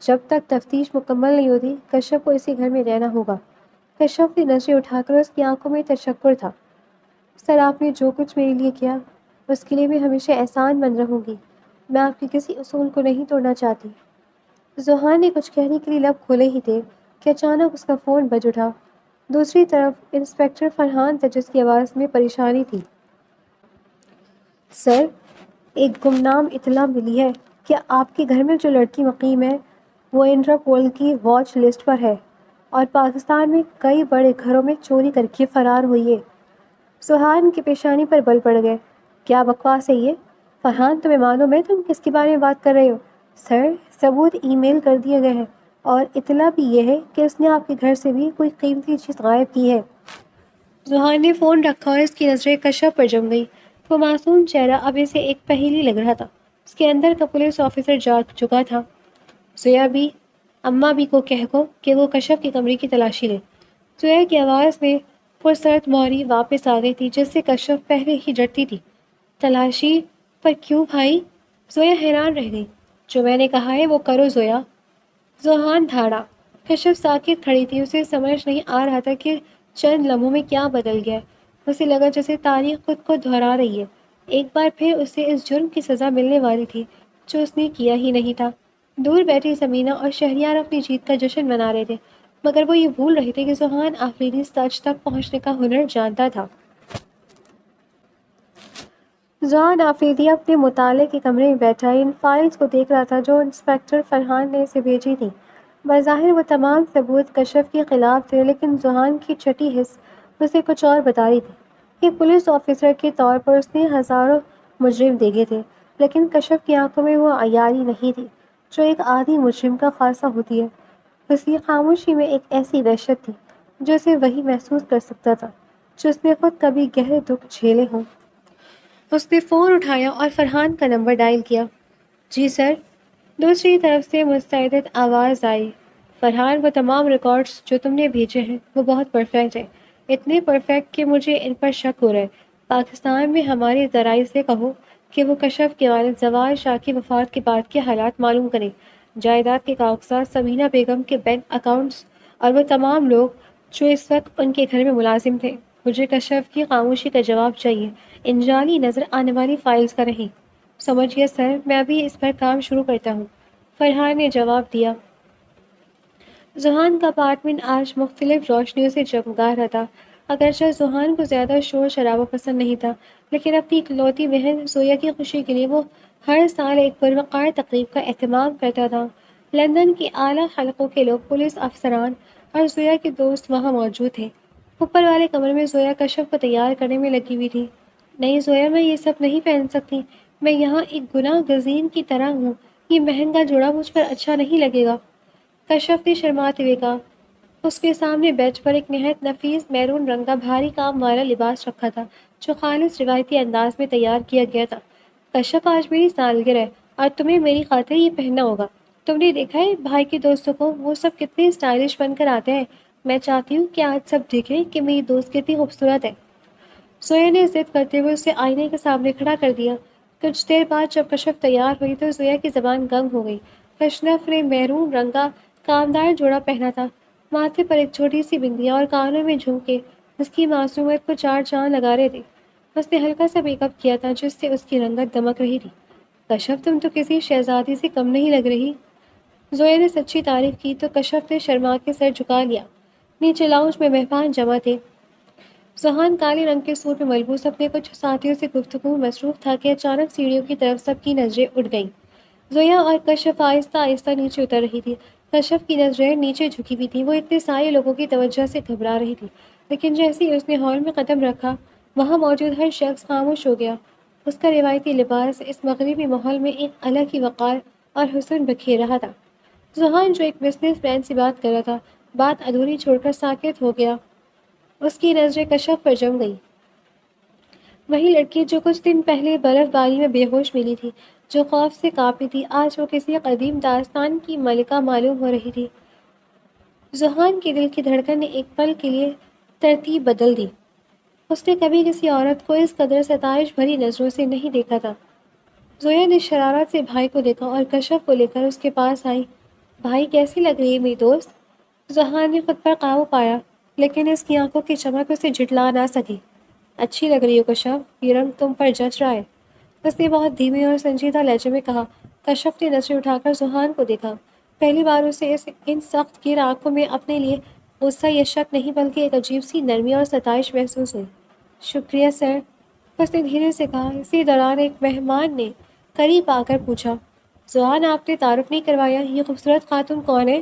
جب تک تفتیش مکمل نہیں ہوتی کشف کو اسی گھر میں رہنا ہوگا. کشف نے نظریں اٹھا کر اس کی آنکھوں میں تشکر تھا. سر، آپ نے جو کچھ میرے لیے کیا اس کے لیے میں ہمیشہ احسان مند رہوں گی. میں آپ کے کسی اصول کو نہیں توڑنا چاہتی. ذہان نے کچھ کہنے کے لیے لب کھولے ہی تھے کہ اچانک اس کا فون بج اٹھا. دوسری طرف انسپکٹر فرحان تھا جس کی آواز میں پریشانی تھی. سر، ایک گمنام اطلاع ملی ہے کہ آپ کے گھر میں جو لڑکی مقیم ہے وہ انٹرپول کی واچ لسٹ پر ہے اور پاکستان میں کئی بڑے گھروں میں چوری کر کے فرار ہوئی ہے. ذہان کی پیشانی پر بل پڑ گئے. کیا بکواس ہے یہ؟ فرحان، تمہیں معلوم ہے تم کس کے بارے میں بات کر رہے ہو؟ سر، ثبوت ای میل کر دیے گئے ہیں اور اطلاع بھی یہ ہے کہ اس نے آپ کے گھر سے بھی کوئی قیمتی چیز غائب کی ہے. ذہان نے فون رکھا اور اس کی نظریں کشف پر جم گئی. وہ معصوم چہرہ اب اسے ایک پہیلی لگ رہا تھا. اس کے اندر کا پولیس آفیسر جاگ چکا تھا. زویا بھی، اماں بھی کو کہہ کو کہ وہ کشف کے کمرے کی تلاشی لے. زویا کی آواز میں پرسرد موری واپس آ گئی تھی جس سے کشف پہلے ہی ڈرتی تھی. تلاشی؟ پر کیوں بھائی؟ زویا حیران رہ گئی. جو میں نے کہا ہے وہ کرو زویا. ذہان دھاڑا. کشف ساکت کھڑی تھی. اسے سمجھ نہیں آ رہا تھا کہ چند لمحوں میں کیا بدل گیا. اسے لگا جیسے تاریخ خود کو دہرا رہی ہے. ایک بار پھر اسے اس جرم کی سزا ملنے والی تھی جو اس نے کیا ہی نہیں تھا. دور بیٹھی سمینا اور شہریار اپنی جیت کا جشن منا رہے تھے مگر وہ یہ بھول رہے تھے کہ ذہان آخری سچ تک پہنچنے کا ہنر جانتا تھا. ذہان آفریدی اپنے مطالعے کے کمرے میں بیٹھا ان فائلز کو دیکھ رہا تھا جو انسپکٹر فرحان نے اسے بھیجی تھیں. بظاہر وہ تمام ثبوت کشف کے خلاف تھے لیکن ذہان کی چھٹی حس اسے کچھ اور بتا رہی تھی. ایک پولیس آفیسر کے طور پر اس نے ہزاروں مجرم دیکھے تھے لیکن کشف کی آنکھوں میں وہ عیاری نہیں تھی جو ایک عادی مجرم کا خاصہ ہوتی ہے. اس کی خاموشی میں ایک ایسی وحشت تھی جو اسے وہی محسوس کر سکتا تھا جو اس نے خود کبھی گہرے دکھ جھیلے ہوں. اس نے فون اٹھایا اور فرحان کا نمبر ڈائل کیا. جی سر. دوسری طرف سے مستعد آواز آئی. فرحان، وہ تمام ریکارڈز جو تم نے بھیجے ہیں وہ بہت پرفیکٹ ہیں. اتنے پرفیکٹ کہ مجھے ان پر شک ہو رہا ہے. پاکستان میں ہمارے ذرائع سے کہو کہ وہ کشف کے والد زوال شاہ کی وفات کے بعد کے حالات معلوم کریں. جائیداد کے کاغذات، سمینا بیگم کے بینک اکاؤنٹس اور وہ تمام لوگ جو اس وقت ان کے گھر میں ملازم تھے. مجھے کشف کی خاموشی کا جواب چاہیے، ان جعلی نظر آنے والی فائلز کا نہیں. سمجھ گیا سر، میں ابھی اس پر کام شروع کرتا ہوں، فرحان نے جواب دیا. ذہان کا اپارٹمنٹ آج مختلف روشنیوں سے جگمگا رہا تھا. اگرچہ ذہان کو زیادہ شور شرابہ پسند نہیں تھا لیکن اپنی اکلوتی بہن زویا کی خوشی کے لیے وہ ہر سال ایک پروقار تقریب کا اہتمام کرتا تھا. لندن کی اعلیٰ حلقوں کے لوگ، پولیس افسران اور زویا کے دوست وہاں موجود تھے. اوپر والے کمرے میں زویا کشف کو تیار کرنے میں لگی ہوئی تھی۔ نہیں زویا، میں یہ سب نہیں پہن سکتی، میں یہاں ایک گناہ گزین کی طرح ہوں، یہ مہنگا جوڑا مجھ پر اچھا نہیں لگے گا۔ کشف نے شرماتے ہوئے کہا۔ اس کے سامنے بیچ پر ایک نہایت نفیس میرون رنگ کا بھاری کام والا لباس رکھا تھا جو خالص روایتی انداز میں تیار کیا گیا تھا۔ کشف، آج میری سالگرہ ہے اور تمہیں میری خاطر یہ پہننا ہوگا۔ تم نے دیکھا ہے بھائی کے دوستوں کو، وہ سب کتنے اسٹائلش بن کر آتے ہیں، میں چاہتی ہوں کہ آج سب دیکھیں کہ میری دوست کتنی خوبصورت ہے۔ زویا نے ضد کرتے ہوئے اسے آئینے کے سامنے کھڑا کر دیا۔ کچھ دیر بعد جب کشف تیار ہوئی تو زویا کی زبان گنگ ہو گئی۔ کشف نے میرون رنگ کا کامدار جوڑا پہنا تھا، ماتھے پر ایک چھوٹی سی بندیاں اور کانوں میں جھمکے اس کی معصومیت کو چار چاند لگا رہے تھے۔ اس نے ہلکا سا میک اپ کیا تھا جس سے اس کی رنگت دمک رہی تھی۔ کشف، تم تو کسی شہزادی سے کم نہیں لگ رہی۔ زویا نے سچی تعریف کی تو کشف نے شرما کے سر جھکا لیا۔ نیچے لاؤنج میں مہمان جمع تھے۔ ذہان کالے رنگ کے سوٹ میں ملبوس اپنے کچھ ساتھیوں سے گفتگو میں مصروف تھا کہ اچانک سیڑھیوں کی طرف سب کی نظریں اٹھ گئیں۔ زویا اور کشف آہستہ آہستہ نیچے اتر رہی تھی۔ کشف کی نظریں نیچے جھکی ہوئی تھیں، وہ اتنے سارے لوگوں کی توجہ سے گھبرا رہی تھی، لیکن جیسے ہی اس نے ہال میں قدم رکھا وہاں موجود ہر شخص خاموش ہو گیا۔ اس کا روایتی لباس اس مغربی ماحول میں ایک الگ ہی وقار اور حسن بکھیر رہا تھا۔ ذہان، جو ایک بزنس مین سے بات کر رہا تھا، بات ادھوری چھوڑ کر ساکت ہو گیا۔ اس کی نظریں کشف پر جم گئی۔ وہی لڑکی جو کچھ دن پہلے برف باری میں بے ہوش ملی تھی، جو خوف سے کانپی تھی، آج وہ کسی قدیم داستان کی ملکہ معلوم ہو رہی تھی۔ ذہان کے دل کی دھڑکن نے ایک پل کے لیے ترتیب بدل دی۔ اس نے کبھی کسی عورت کو اس قدر ستائش بھری نظروں سے نہیں دیکھا تھا۔ زویا نے شرارت سے بھائی کو دیکھا اور کشف کو لے کر اس کے پاس آئی۔ بھائی، کیسی لگ رہی ہے میری دوست؟ ذہان نے خود پر قابو پایا، لیکن اس کی آنکھوں کی چمک اسے جھٹلا نہ سکی۔ اچھی لگ رہی ہو کشف، یہ رنگ تم پر جچ رہا ہے، اس نے بہت دھیمے اور سنجیدہ لہجے میں کہا۔ کشف نے نظریں اٹھا کر ذہان کو دیکھا۔ پہلی بار اسے ان سخت گیر آنکھوں میں اپنے لیے غصہ یا شک نہیں بلکہ ایک عجیب سی نرمی اور ستائش محسوس ہوئی۔ شکریہ سر، اس نے دھیرے سے کہا۔ اسی دوران ایک مہمان نے قریب آ کر پوچھا، ذہان، آپ نے تعارف نہیں کروایا، یہ خوبصورت خاتون کون ہے؟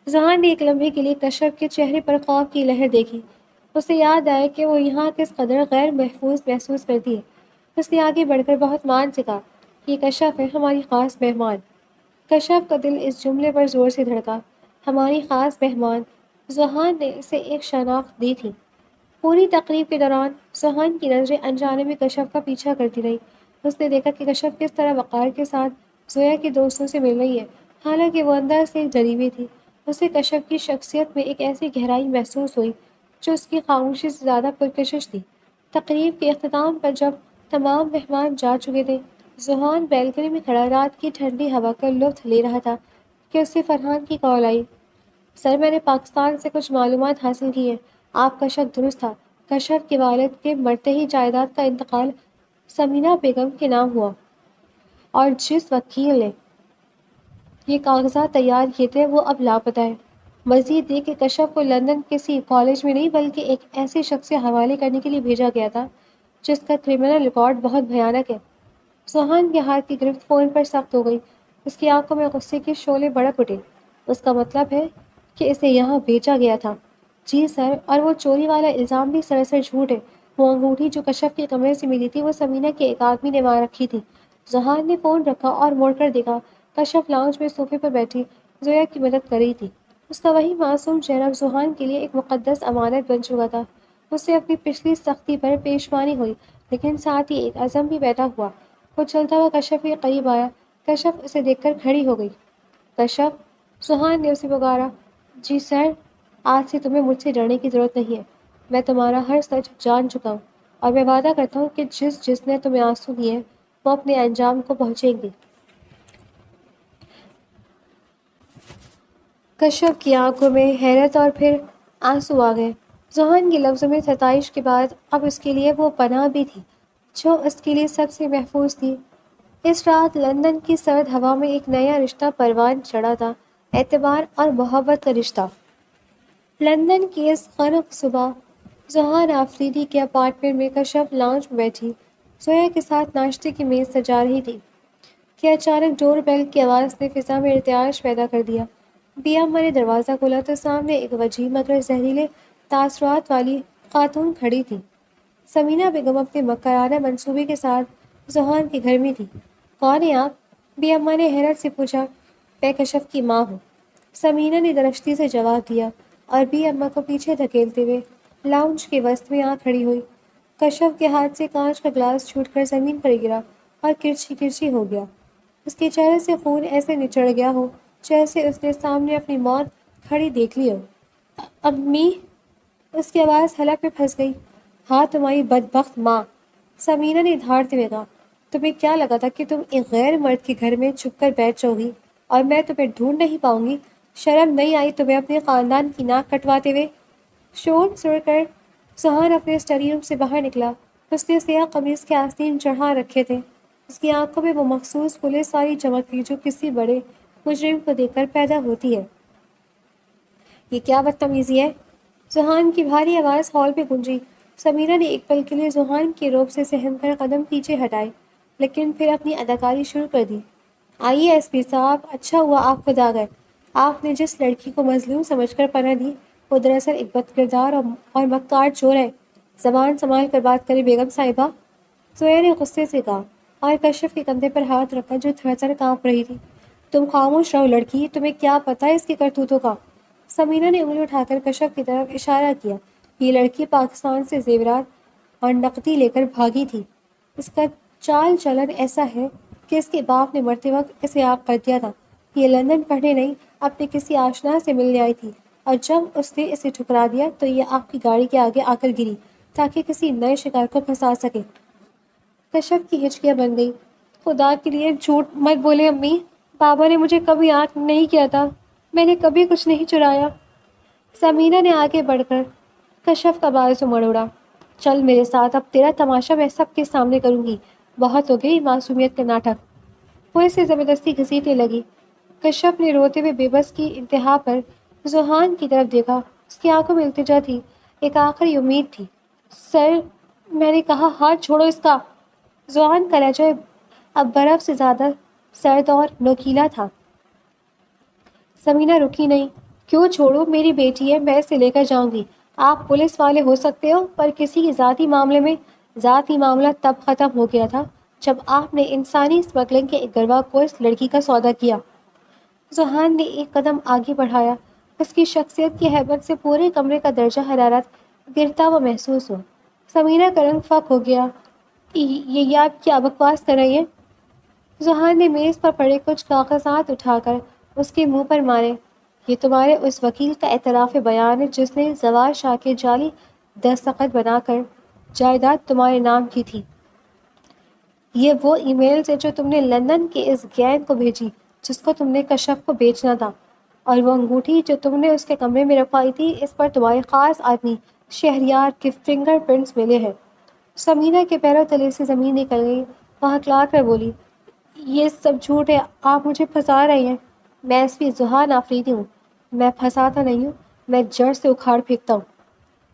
ذہان نے ایک لمحے کے لیے کشف کے چہرے پر خوف کی لہر دیکھی۔ اسے یاد آیا کہ وہ یہاں کس قدر غیر محفوظ محسوس کرتی ہے۔ اس نے آگے بڑھ کر بہت مان سے کہا، یہ کشف ہے، ہماری خاص مہمان۔ کشف کا دل اس جملے پر زور سے دھڑکا۔ ہماری خاص مہمان؟ ذہان نے اسے ایک شناخت دی تھی۔ پوری تقریب کے دوران ذہان کی نظریں انجانے میں کشف کا پیچھا کرتی رہی۔ اس نے دیکھا کہ کشف کس طرح وقار کے ساتھ زویا کے دوستوں سے مل رہی ہے، حالانکہ وہ اندر سے ڈری ہوئی تھی۔ اسے کشف کی شخصیت میں ایک ایسی گہرائی محسوس ہوئی جو اس کی خاموشی سے زیادہ پرکشش تھی۔ تقریب کے اختتام پر جب تمام مہمان جا چکے تھے، ذہان بیلکنی میں کھڑا رات کی ٹھنڈی ہوا کا لطف لے رہا تھا کہ اسے فرحان کی کال آئی۔ سر، میں نے پاکستان سے کچھ معلومات حاصل کی ہیں، آپ کا شک درست تھا۔ کشف کے والد کے مرتے ہی جائیداد کا انتقال سمینا بیگم کے نام ہوا، اور جس وکیل نے یہ کاغذات تیار کیے تھے وہ اب لاپتہ ہے۔ مزید یہ کہ کشف کو لندن کسی کالج میں نہیں بلکہ ایک ایسے شخص سے حوالے کرنے کے لیے بھیجا گیا تھا جس کا کرمنل ریکارڈ بہت بھیانک ہے۔ ذہان کے ہاتھ کی گرفت فون پر سخت ہو گئی۔ اس کی آنکھوں میں غصے کے شعلے بھڑک اٹھے۔ اس کا مطلب ہے کہ اسے یہاں بھیجا گیا تھا؟ جی سر، اور وہ چوری والا الزام بھی سراسر جھوٹ ہے۔ وہ انگوٹھی جو کشف کے کمرے سے ملی تھی وہ سمینا کے ایک آدمی نے وہاں رکھی تھی۔ ذہان نے فون رکھا اور موڑ کر دیکھا۔ کشف لاؤنج میں صوفے پر بیٹھی زویا کی مدد کر رہی تھی۔ اس کا وہی معصوم چہرہ ذہان کے لیے ایک مقدس امانت بن چکا تھا۔ اسے اپنی پچھلی سختی پر پیشمانی ہوئی، لیکن ساتھ ہی ایک عزم بھی پیدا ہوا۔ وہ چلتا ہوا کشف کے قریب آیا۔ کشف اسے دیکھ کر کھڑی ہو گئی۔ کشف، ذہان نے اسے پکارا۔ جی سر، آج سے تمہیں مجھ سے ڈرنے کی ضرورت نہیں ہے۔ میں تمہارا ہر سچ جان چکا ہوں، اور میں وعدہ کرتا ہوں کہ جس نے تمہیں آنسو دیے ہیں وہ اپنے انجام کو پہنچیں گی۔ کشف کی آنکھوں میں حیرت اور پھر آنسو آ گئے۔ ذہان کے لفظوں میں ستائش کے بعد اب اس کے لیے وہ پناہ بھی تھی جو اس کے لیے سب سے محفوظ تھی۔ اس رات لندن کی سرد ہوا میں ایک نیا رشتہ پروان چڑھا تھا، اعتبار اور محبت کا رشتہ۔ لندن کی اس خنک صبح ذہان آفریدی کے اپارٹمنٹ میں کشف لاؤنج میں بیٹھی زویا کے ساتھ ناشتے کی میز سجا رہی تھی کہ اچانک ڈور بیل کی آواز نے فضا میں ارتعاش پیدا کر دیا۔ بی اما نے دروازہ کھولا تو سامنے ایک وجیح مگر زہریلے تاثرات والی خاتون کھڑی تھی۔ سمینہ بیگم اپنے مکرانہ منصوبے کے ساتھ ذوحان کے گھر میں تھی۔ کون ہیں آپ؟ بی اماں نے حیرت سے پوچھا۔ میں کشف کی ماں ہوں، سمینہ نے درشتی سے جواب دیا اور بی اماں کو پیچھے دھکیلتے ہوئے لاؤنج کے وسط میں کھڑی ہوئی۔ کشف کے ہاتھ سے کانچ کا گلاس چھوٹ کر زمین پر گرا اور کرچی کرچی ہو گیا۔ اس کے چہرے سے خون ایسے نچڑ گیا ہو جیسے اس نے سامنے اپنی موت کھڑی دیکھ لی ہو۔ امی، اس کی آواز حلق میں پھنس گئی۔ ہاں، تمہاری بدبخت ماں، سمینہ نے دھاڑتے ہوئے کہا۔ تمہیں کیا لگا تھا کہ تم ایک غیر مرد کے گھر میں چھپ کر بیٹھ جاؤ گی اور میں تمہیں ڈھونڈ نہیں پاؤں گی؟ شرم نہیں آئی تمہیں اپنے خاندان کی ناک کٹواتے ہوئے؟ شور سن کر ذوحان اپنے اسٹڈی روم سے باہر نکلا۔ اس نے سیاہ قمیص کے آستین چڑھا رکھے تھے۔ اس کی آنکھوں میں وہ مخصوص پولیس والی چمک تھی جو کسی بڑے مجرم کو دیکھ کر پیدا ہوتی ہے۔ یہ کیا بدتمیزی ہے؟ ذوحان کی بھاری آواز ہال میں گونجی۔ سمینہ نے ایک پل کے لیے ذوحان کے روب سے سہم کر قدم پیچھے ہٹائے، لیکن پھر اپنی اداکاری شروع کر دی۔ آئیے ایس پی صاحب، اچھا ہوا آپ خود آ گئے۔ آپ نے جس لڑکی کو مظلوم سمجھ کر پناہ دی وہ دراصل ایک بد کردار اور مکار چور ہے۔ زبان سنبھال کر بات کریں بیگم صاحبہ، زویا نے غصے سے کہا اور کشف کے کندھے پر ہاتھ رکھا جو تھر تھر کانپ رہی تھی۔ تم خاموش رہو لڑکی، تمہیں کیا پتہ اس کے کرتوتوں کا؟ سمینہ نے انگلی اٹھا کر کشف کی طرف اشارہ کیا۔ یہ لڑکی پاکستان سے زیورات اور نقدی لے کر بھاگی تھی۔ اس کا چال چلن ایسا ہے کہ اس کے باپ نے مرتے وقت اسے عاق کر دیا تھا۔ یہ لندن پڑھنے نہیں، اپنے کسی آشنا سے ملنے آئی تھی اور جب اس نے اسے ٹھکرا دیا تو یہ آپ کی گاڑی کے آگے آ کر گری تاکہ کسی نئے شکار کو پھنسا سکے۔ کشف کی ہچکیاں بن گئی۔ خدا کے لیے جھوٹ مت بولے امی، بابا نے مجھے کبھی عاق نہیں کیا تھا، میں نے کبھی کچھ نہیں چرایا۔ سمینہ نے آگے بڑھ کر کشف کا بازو مروڑا۔ چل میرے ساتھ، اب تیرا تماشا میں سب کے سامنے کروں گی۔ بہت ہو گئی معصومیت کا ناٹک۔ وہ اسے زبردستی گھسیٹنے لگی۔ کشف نے روتے ہوئے بے بس کی انتہا پر ذوحان کی طرف دیکھا۔ اس کی آنکھوں میں التجا تھی، ایک آخری امید تھی۔ سر، میں نے کہا ہاتھ چھوڑو اس کا۔ ذوحان کا لہجہ اب برف سے زیادہ سرد اور نوکیلا تھا۔ سمینہ رکی نہیں۔ کیوں چھوڑوں؟ میری بیٹی ہے، میں اسے لے کر جاؤں گی۔ آپ پولیس والے ہو سکتے ہو پر کسی کے ذاتی معاملے میں ذاتی معاملہ تب ختم ہو گیا تھا جب آپ نے انسانی اسمگلنگ کے ایک گروہ کو اس لڑکی کا سودا کیا۔ ذوحان نے ایک قدم آگے بڑھایا۔ اس کی شخصیت کی ہیبت سے پورے کمرے کا درجہ حرارت گرتا ہوا محسوس ہوا۔ سمینہ کا رنگ فک ہو گیا۔ یہ آپ کیا بکواس کر رہی ہیں؟ ذوحان نے میز پر پڑے کچھ کاغذات اٹھا کر اس کے منہ پر مارے۔ یہ تمہارے اس وکیل کا اعتراف بیان ہے جس نے زوال شاہ کے جعلی دستخط بنا کر جائیداد تمہارے نام کی تھی۔ یہ وہ ای میلز ہے جو تم نے لندن کے اس گینگ کو بھیجی جس کو تم نے کشف کو بیچنا تھا، اور وہ انگوٹھی جو تم نے اس کے کمرے میں رکھوائی تھی اس پر تمہارے خاص آدمی شہریار کے فنگر پرنٹس ملے ہیں۔ سمینہ کے پیروں تلے سے زمین نکل گئی۔ وہ ہکلا کر بولی، یہ سب جھوٹ ہے، آپ مجھے پھنسا رہے ہیں۔ میں ایس پی ذوحان آفریدی ہوں، میں پھنساتا نہیں ہوں، میں جڑ سے اکھاڑ پھینکتا ہوں۔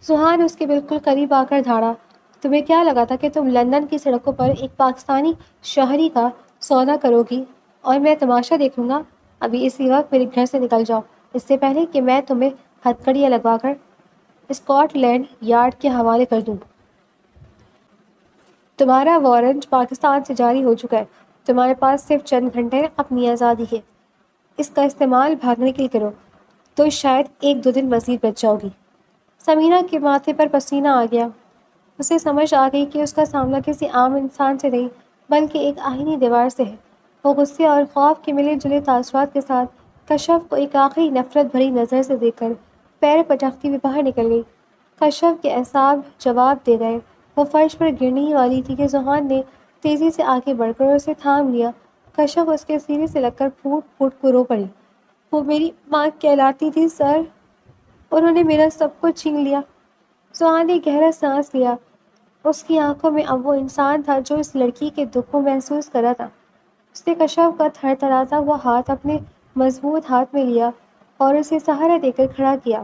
ذوحان اس کے بالکل قریب آ کر دھاڑا۔ تمہیں کیا لگا تھا کہ تم لندن کی سڑکوں پر ایک پاکستانی شہری کا سودا کرو گی اور میں تماشا دیکھوں گا؟ ابھی اسی وقت میرے گھر سے نکل جاؤ، اس سے پہلے کہ میں تمہیں ہتھکڑیاں لگوا کر اسکاٹ لینڈ یارڈ کے حوالے کر دوں۔ تمہارا وارنٹ پاکستان سے جاری ہو چکا ہے، تمہارے پاس صرف چند گھنٹے اپنی آزادی کے، اس کا استعمال بھاگنے کے لیے کرو تو شاید ایک دو دن مزید بچ جاؤ گی۔ سمینہ کے ماتھے پر پسینہ آ گیا۔ اسے سمجھ آ گئی کہ اس کا سامنا کسی عام انسان سے نہیں بلکہ ایک آہنی دیوار سے ہے۔ وہ غصے اور خوف کے ملے جلے تاثرات کے ساتھ کشف کو ایک آخری نفرت بھری نظر سے دیکھ کر پیر پٹکتی ہوئی باہر نکل گئی۔ کشف کے اعصاب جواب دے گئے۔ وہ فرش پر گرنے ہی والی تھی کہ ذوحان نے تیزی سے آگے بڑھ کر اسے تھام لیا۔ کشف اس کے سینے سے لگ کر پھوٹ پھوٹ کو رو پڑی۔ وہ میری ماں کہلاتی تھی سر، انہوں نے میرا سب کچھ چھین لیا۔ ذوحان نے گہرا سانس لیا۔ اس کی آنکھوں میں اب وہ انسان تھا جو اس لڑکی کے دکھ کو محسوس کر رہا تھا۔ اس نے کشف کا تھر تھراتا ہوا ہاتھ اپنے مضبوط ہاتھ میں لیا اور اسے سہارا دے کر کھڑا کیا۔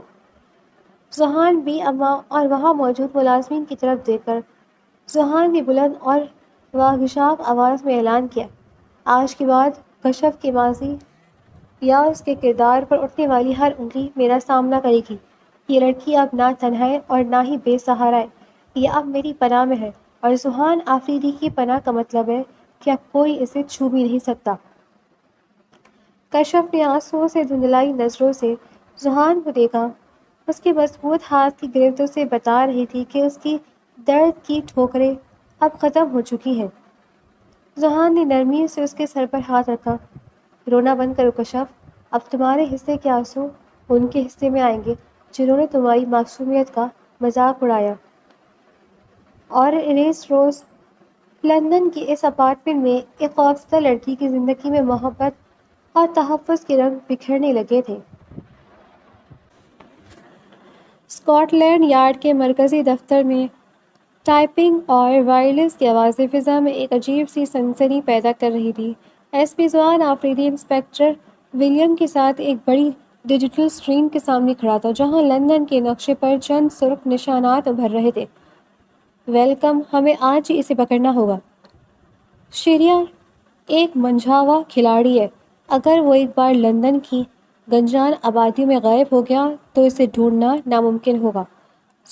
ذوحان بی اماں اور وہاں موجود ملازمین کی طرف دیکھ کر ذوحان نے بلند اور واگشاف آواز میں اعلان کیا، آج کے بعد کشف کے ماضی یا اس کے کردار پر اٹھنے والی ہر انگلی میرا سامنا کرے گی۔ یہ لڑکی اب نہ تنہا ہے اور نہ ہی بے سہارا ہے، یہ اب میری پناہ میں ہے، اور ذوحان آفریدی کی پناہ کا مطلب ہے کہ اب کوئی اسے چھو بھی نہیں سکتا۔ کشف نے آنسوؤں سے دھندلائی نظروں سے ذوحان کو دیکھا۔ اس کے مضبوط ہاتھ کی گرفت اسے بتا رہی تھی کہ اس کی درد کی ٹھوکریں اب ختم ہو چکی ہیں۔ ذوحان نے نرمی سے اس کے سر پر ہاتھ رکھا۔ رونا بند کرو کشف، اب تمہارے حصے کے آنسو ان کے حصے میں آئیں گے جنہوں نے تمہاری معصومیت کا مذاق اڑایا۔ اور ایلیس روز لندن کی اس اپارٹمنٹ میں ایک خوفزدہ لڑکی کی زندگی میں محبت اور تحفظ کے رنگ بکھرنے لگے تھے۔ اسکاٹ لینڈ یارڈ کے مرکزی دفتر میں ٹائپنگ اور وائرلیس کی آوازیں فضا میں ایک عجیب سی سنسنی پیدا کر رہی تھی۔ S P Zohan Afridi inspector William کے ساتھ ایک بڑی ڈیجیٹل اسکرین کے سامنے کھڑا تھا جہاں لندن کے نقشے پر چند سرخ نشانات ابھر رہے تھے۔ ویلکم، ہمیں آج ہی اسے پکڑنا ہوگا۔ شہریار ایک منجھاوا کھلاڑی ہے، اگر وہ ایک بار لندن کی گنجان آبادیوں میں غائب ہو گیا تو اسے ڈھونڈنا ناممکن ہوگا۔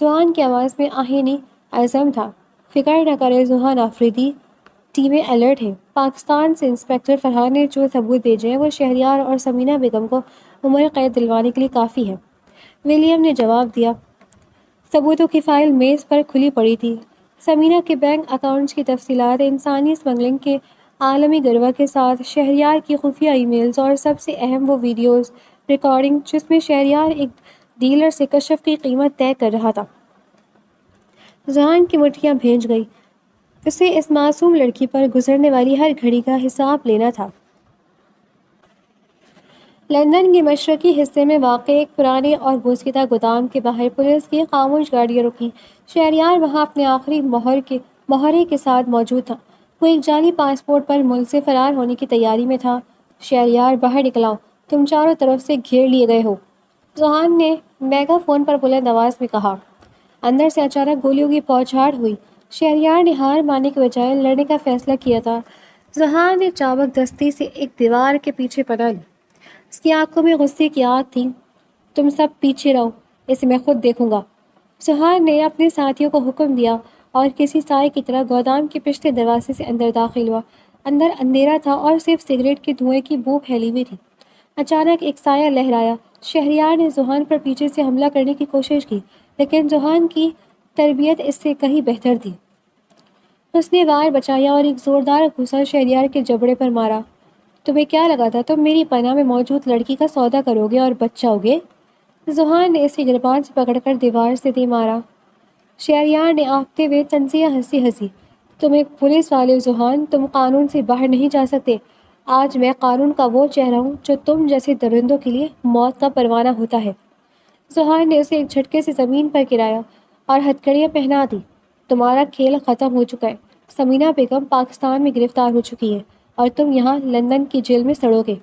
ذوحان کی آواز میں آہنی عزم تھا۔ فکر نہ کریں ذوحان آفریدی، ٹیمیں الرٹ ہیں۔ پاکستان سے انسپکٹر فرحان نے جو ثبوت بھیجے ہیں وہ شہریار اور ثمینہ بیگم کو عمر قید دلوانے کے لیے کافی ہے، ولیم نے جواب دیا۔ ثبوتوں کی فائل میز پر کھلی پڑی تھی۔ ثمینہ کے بینک اکاؤنٹس کی تفصیلات، انسانی اسمگلنگ کے عالمی گروہ کے ساتھ شہریار کی خفیہ ای میلز اور سب سے اہم وہ ویڈیوز ریکارڈنگ جس میں شہریار ایک ڈیلر سے کشف کی قیمت طے کر رہا تھا۔ ذوحان کی مٹھیاں بھیج گئی۔ اسے اس معصوم لڑکی پر گزرنے والی ہر گھڑی کا حساب لینا تھا۔ لندن کے مشرقی حصے میں واقع ایک پرانے اور بوسیدہ گودام کے باہر پولیس کی خاموش گاڑیاں رکیں۔ شہریار وہاں اپنے آخری مہرے کے ساتھ موجود تھا۔ وہ ایک جعلی پاسپورٹ پر ملک سے فرار ہونے کی تیاری میں تھا۔ شہریار باہر نکل آؤ، تم چاروں طرف سے گھیر لیے گئے ہو، ذوحان نے میگا فون پر بلند آواز میں کہا۔ اندر سے اچانک گولیوں کی بوچھاڑ ہوئی۔ شہریار نے ہار ماننے کے بجائے لڑنے کا فیصلہ کیا تھا۔ ذوحان نے چابک دستی سے ایک دیوار کے پیچھے پناہ لی۔ اس کی آنکھوں میں غصے کی آگ تھی۔ تم سب پیچھے رہو، اسے میں خود دیکھوں گا، ذوحان نے اپنے ساتھیوں کو حکم دیا اور کسی سائے کی طرح گودام کے پچھلے دروازے سے اندر داخل ہوا۔ اندر اندھیرا تھا اور صرف سگریٹ کے دھوئیں کی بو پھیلی ہوئی تھی۔ اچانک ایک سایہ لہرایا۔ شہریار نے ذوحان پر پیچھے سے حملہ کرنے کی کوشش کی، لیکن ذوحان کی تربیت اس سے کہیں بہتر تھی۔ اس نے وار بچایا اور ایک زوردار گھوسا شہریار کے جبڑے پر مارا۔ تمہیں کیا لگا تھا تم میری پناہ میں موجود لڑکی کا سودا کرو گے اور بچ جاؤ گے؟ ذوحان نے اسے گربان سے پکڑ کر دیوار سے دے مارا۔ شہریار نے آنکھتے ہوئے طنزیہ ہنسی۔ تم ایک پولیس والے ہو ذوحان، تم قانون سے باہر نہیں جا سکتے۔ آج میں قانون کا وہ چہرہ ہوں جو تم جیسے درندوں کے لیے موت کا پروانہ ہوتا ہے۔ ذوحان نے اسے ایک جھٹکے سے زمین پر گرایا اور ہتھکڑیاں پہنا دی۔ تمہارا کھیل ختم ہو چکا ہے۔ ثمینہ بیگم پاکستان میں گرفتار ہو چکی ہے اور تم یہاں لندن کی جیل میں سڑو گے۔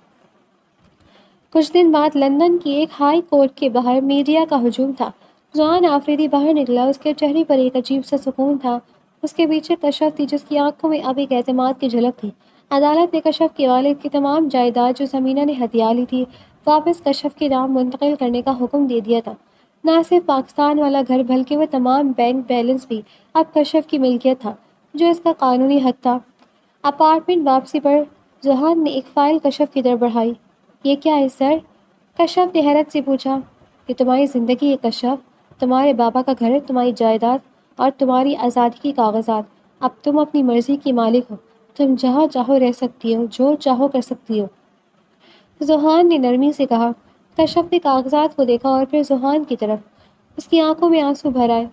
کچھ دن بعد لندن کی ایک ہائی کورٹ کے باہر میڈیا کا ہجوم تھا۔ ذوحان آفریدی باہر نکلا۔ اس کے چہرے پر ایک عجیب سا سکون تھا۔ اس کے پیچھے کشف تھی جس کی آنکھوں میں اب ایک اعتماد کی جھلک تھی۔ عدالت نے کشف کے والد کی تمام جائیداد جو ثمینہ نے ہتھیا لی تھی واپس کشف کے نام منتقل کرنے کا حکم دے دیا تھا۔ نہ صرف پاکستان والا گھر بلکہ وہ تمام بینک بیلنس بھی اب کشف کی ملکیت تھا جو اس کا قانونی حق تھا۔ اپارٹمنٹ واپسی پر ذوحان نے ایک فائل کشف کی طرف بڑھائی۔ یہ کیا ہے سر؟ کشف نے حیرت سے پوچھا۔ یہ تمہاری زندگی ہے کشف، تمہارے بابا کا گھر، تمہاری جائیداد اور تمہاری آزادی کی کاغذات۔ اب تم اپنی مرضی کی مالک ہو، تم جہاں چاہو رہ سکتی ہو، جو چاہو کر سکتی ہو، ذوحان نے نرمی سے کہا۔ کشف نے کاغذات کو دیکھا اور پھر ذوحان کی طرف۔ اس کی آنکھوں میں آنسو بھر آئے۔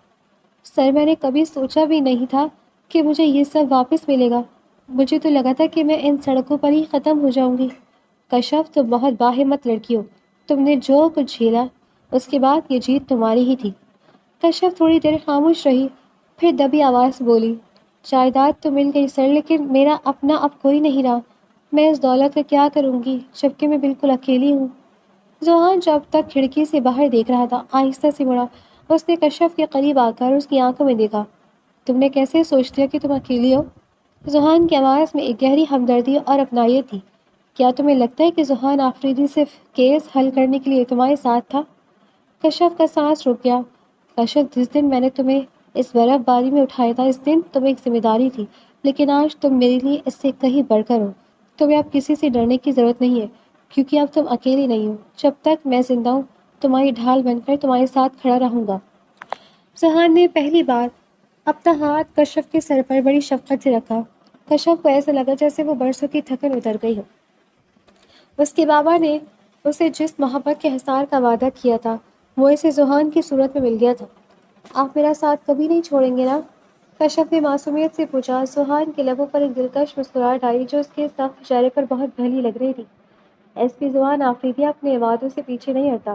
سر، میں نے کبھی سوچا بھی نہیں تھا کہ مجھے یہ سب واپس ملے گا۔ مجھے تو لگا تھا کہ میں ان سڑکوں پر ہی ختم ہو جاؤں گی۔ کشف، تم بہت باہمت لڑکی ہو، تم نے جو کچھ جھیلا اس کے بعد یہ جیت تمہاری ہی تھی۔ کشف تھوڑی دیر خاموش رہی، پھر دبی آواز سے بولی۔ جائیداد تو مل گئی سر، لیکن میرا اپنا اب کوئی نہیں رہا۔ میں اس دولت کا کیا کروں گی جبکہ میں بالکل اکیلی ہوں؟ ذوحان جو اب تک کھڑکی سے باہر دیکھ رہا تھا آہستہ سے مڑا۔ اس نے کشف کے قریب آ کر اس کی آنکھوں میں دیکھا۔ تم نے کیسے سوچ لیا کہ تم اکیلی ہو؟ ذوحان کی آواز میں ایک گہری ہمدردی اور اپنائیت تھی۔ کیا تمہیں لگتا ہے کہ ذوحان آفریدی صرف کیس حل کرنے کے لیے تمہارے ساتھ تھا؟ کشف کا سانس رک گیا۔ کشف، جس دن میں نے تمہیں اس برف باری میں اٹھایا تھا، اس دن تمہیں ایک ذمہ داری تھی، لیکن آج تم میرے لیے اس سے کہیں بڑھ کر ہو۔ تمہیں اب کسی سے ڈرنے کی ضرورت نہیں ہے، کیونکہ اب تم اکیلی نہیں ہو۔ جب تک میں زندہ ہوں، تمہاری ڈھال بن کر تمہارے ساتھ کھڑا رہوں گا۔ سہان نے پہلی بار اپنا ہاتھ کشف کے سر پر بڑی شفقت سے رکھا۔ کشف کو ایسا لگا جیسے وہ برسوں کی تھکن اتر گئی ہو۔ اس کے بابا نے اسے جس محبت کے حصار کا وعدہ کیا تھا، وہ اسے ذوحان کی صورت میں مل گیا تھا۔ آپ میرا ساتھ کبھی نہیں چھوڑیں گے نا؟ کشف نے معصومیت سے پوچھا۔ ذوحان کے لبوں پر ایک دلکش مسکراہٹ آئی جو اس کے سخت چہرے پر بہت بھلی لگ رہی تھی۔ ایس پی ذوحان آفریدی اپنے وعدوں سے پیچھے نہیں ہٹتا،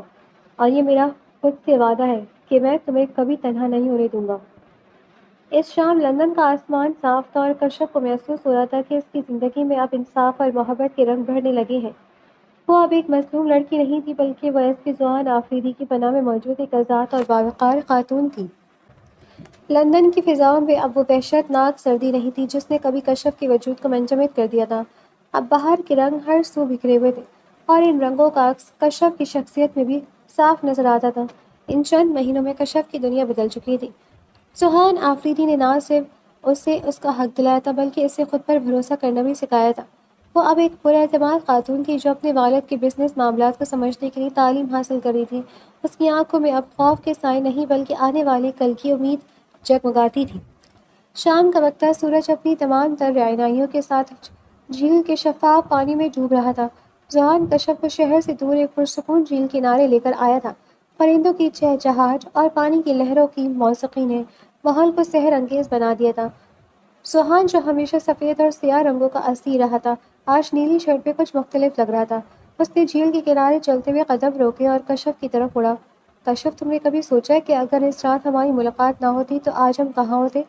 اور یہ میرا خود سے وعدہ ہے کہ میں تمہیں کبھی تنہا نہیں ہونے دوں گا۔ اس شام لندن کا آسمان صاف تھا اور کشف کو محسوس ہو رہا تھا کہ اس کی زندگی میں اب انصاف اور محبت کے رنگ بھرنے لگے ہیں۔ وہ اب ایک مظلوم لڑکی نہیں تھی، بلکہ وہ ایس پی ذوحان آفریدی کی پناہ میں موجود ایک آزاد اور باوقار خاتون تھی۔ لندن کی فضاؤں میں اب وہ وحشت ناک سردی نہیں تھی جس نے کبھی کشف کے وجود کو منجمد کر دیا تھا۔ اب باہر کے رنگ ہر سو بکھرے ہوئے تھے، اور ان رنگوں کا عکس کشف کی شخصیت میں بھی صاف نظر آتا تھا۔ ان چند مہینوں میں کشف کی دنیا بدل چکی تھی۔ ذوحان آفریدی نے نہ صرف اسے اس کا حق دلایا تھا، بلکہ اسے خود پر بھروسہ کرنا بھی سکھایا تھا۔ وہ اب ایک پراعتماد خاتون تھی جو اپنے والد کے بزنس معاملات کو سمجھنے کے لیے تعلیم حاصل کر رہی تھی۔ اس کی آنکھوں میں اب خوف کے سائے نہیں، بلکہ آنے والے کل کی امید جگمگاتی تھی۔ شام کا وقت تھا، سورج اپنی تمام تر رعنائیوں کے ساتھ جھیل کے شفاف پانی میں ڈوب رہا تھا۔ ذوحان کشف کو شہر سے دور ایک پرسکون جھیل کنارے لے کر آیا تھا۔ پرندوں کی چہچہاہٹ اور پانی کی لہروں کی موسیقی نے ماحول کو سحر انگیز بنا دیا تھا۔ ذوحان، جو ہمیشہ سفید اور سیاہ رنگوں کا اسیر رہا تھا، آج نیلی شرٹ پہ کچھ مختلف لگ رہا تھا۔ اس نے جھیل کے کنارے چلتے ہوئے قدم روکے اور کشف کی طرف اڑا۔ کشف، تم نے کبھی سوچا کہ اگر اس رات ہماری ملاقات نہ ہوتی تو آج ہم کہاں ہوتے؟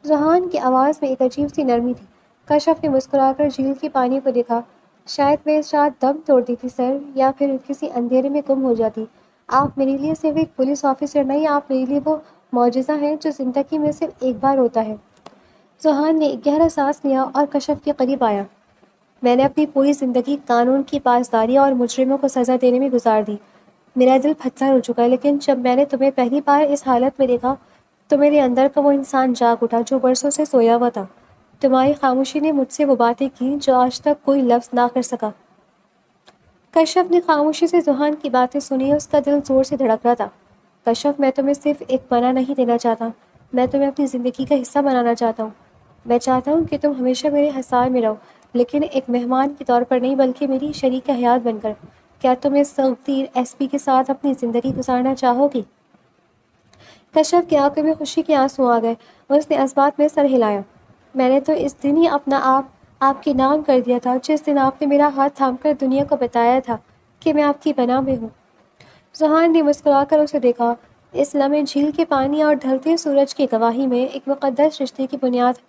ذوحان کی آواز میں ایک عجیب سی نرمی تھی۔ کشف نے مسکرا کر جھیل کے پانی کو دیکھا۔ شاید میں اس رات دم توڑتی تھی سر، یا پھر کسی اندھیرے میں گم ہو جاتی۔ آپ میرے لیے صرف ایک پولیس آفیسر نہیں، آپ میرے لیے وہ معجزہ ہیں جو زندگی میں صرف ایک بار ہوتا ہے۔ ذوحان نے ایک گہرا سانس لیا اور کشف کے قریب آیا۔ میں نے اپنی پوری زندگی قانون کی پاسداری اور مجرموں کو سزا دینے میں گزار دی۔ میرا دل پتھر ہو چکا ہے، لیکن جب میں نے تمہیں پہلی بار اس حالت میں دیکھا تو میرے اندر کا وہ انسان جاگ اٹھا جو برسوں سے سویا ہوا تھا۔ تمہاری خاموشی نے مجھ سے وہ باتیں کی جو آج تک کوئی لفظ نہ کر سکا۔ کشف نے خاموشی سے ذوحان کی باتیں سنی، اس کا دل زور سے دھڑک رہا تھا۔ کشف، میں تمہیں صرف ایک پناہ نہیں دینا چاہتا، میں تمہیں اپنی زندگی کا حصہ بنانا چاہتا ہوں۔ میں چاہتا ہوں کہ تم ہمیشہ میرے حصار میں رہو، لیکن ایک مہمان کے طور پر نہیں، بلکہ میری شریک حیات بن کر۔ کیا تم اس سوگتیر ایس پی کے ساتھ اپنی زندگی گزارنا چاہو گی؟ کشف کی آنکھوں میں خوشی کے آنسو آ گئے۔ اس نے اس بات میں سر ہلایا۔ میں نے تو اس دن ہی اپنا آپ کے نام کر دیا تھا، جس دن آپ نے میرا ہاتھ تھام کر دنیا کو بتایا تھا کہ میں آپ کی پناہ میں ہوں۔ ذوحان نے مسکرا کر اسے دیکھا۔ اس لمحے جھیل کے پانی اور ڈھلتے سورج کی گواہی میں ایک مقدس رشتے کی بنیاد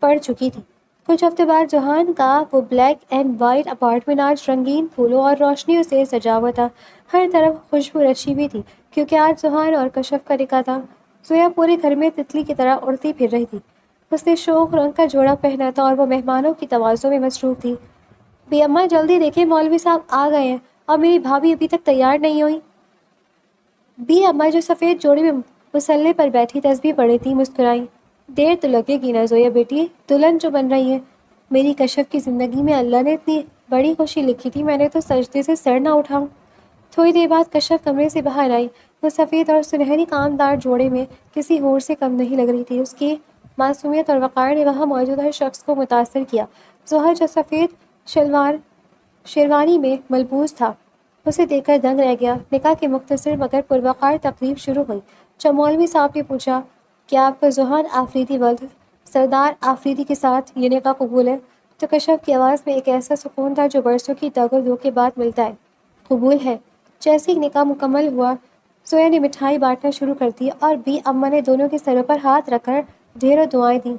پڑ چکی تھی۔ کچھ ہفتے بعد ذوحان کا وہ بلیک اینڈ وائٹ اپارٹمنٹ آج رنگین پھولوں اور روشنیوں سے سجا ہوا تھا۔ ہر طرف خوشبو رچی ہوئی تھی، کیونکہ آج ذوحان اور کشف کا نکاح تھا۔ زویا پورے گھر میں تتلی کی طرح اڑتی پھر رہی تھی۔ اس نے شوق رنگ کا جوڑا پہنا تھا اور وہ مہمانوں کی توازوں میں مصروف تھی۔ بی اماں، جلدی دیکھیں، مولوی صاحب آ گئے ہیں، اور میری بھابھی ابھی تک تیار نہیں ہوئی۔ بی اماں، جو سفید جوڑے میں مصلے پر بیٹھی تسبیح پڑھ رہی تھی، مسکرائیں۔ دیر تو لگے گی نا زویا بیٹی، دلہن جو بن رہی ہے۔ میری کشف کی زندگی میں اللہ نے اتنی بڑی خوشی لکھی تھی، میں نے تو سجدے سے سر نہ اٹھاؤں۔ تھوڑی دیر بعد کشف کمرے سے باہر آئی۔ وہ سفید اور سنہری کامدار جوڑے میں کسی حور سے کم نہیں لگ رہی تھی۔ اس کی معصومیت اور وقار نے وہاں موجود ہر شخص کو متاثر کیا۔ ظہر، جو سفید شیروانی میں ملبوس تھا، اسے دیکھ کر دنگ رہ گیا۔ نکاح کی مختصر مگر پروقار تقریب شروع ہوئی۔ جب مولوی صاحب نے پوچھا، کیا آپ کا ذوحان آفریدی ولد سردار آفریدی کے ساتھ یہ نکاح قبول ہے، تو کشف کی آواز میں ایک ایسا سکون تھا جو برسوں کی دگ و دو کے بعد ملتا ہے۔ قبول ہے۔ جیسے ہی نکاح مکمل ہوا، زویا نے مٹھائی بانٹنا شروع کر دی اور بی اماں نے دونوں کے سروں پر ہاتھ رکھ کر ڈھیروں دعائیں دیں۔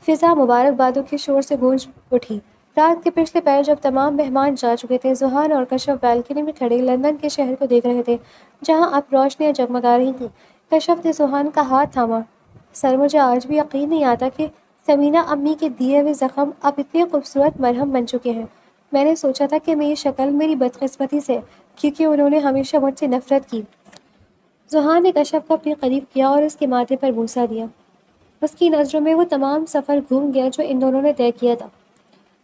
فضا مبارکبادوں کے شور سے گونج اٹھی۔ رات کے پچھلے پہر جب تمام مہمان جا چکے تھے، ذوحان اور کشف بالکنی میں کھڑے لندن کے شہر کو دیکھ رہے تھے، جہاں اب روشنیاں جگمگا رہی تھیں۔ کشف نے ذوحان کا ہاتھ تھاما۔ سر، مجھے آج بھی یقین نہیں آتا کہ ثمینہ امی کے دیے ہوئے زخم اب اتنے خوبصورت مرہم بن چکے ہیں۔ میں نے سوچا تھا کہ میری شکل میری بدقسمتی سے کیونکہ انہوں نے ہمیشہ مجھ سے نفرت کی۔ ذوحان نے کشف کو اپنے قریب کیا اور اس کے ماتھے پر بوسہ دیا۔ اس کی نظروں میں وہ تمام سفر گھوم گیا جو ان دونوں نے طے کیا تھا۔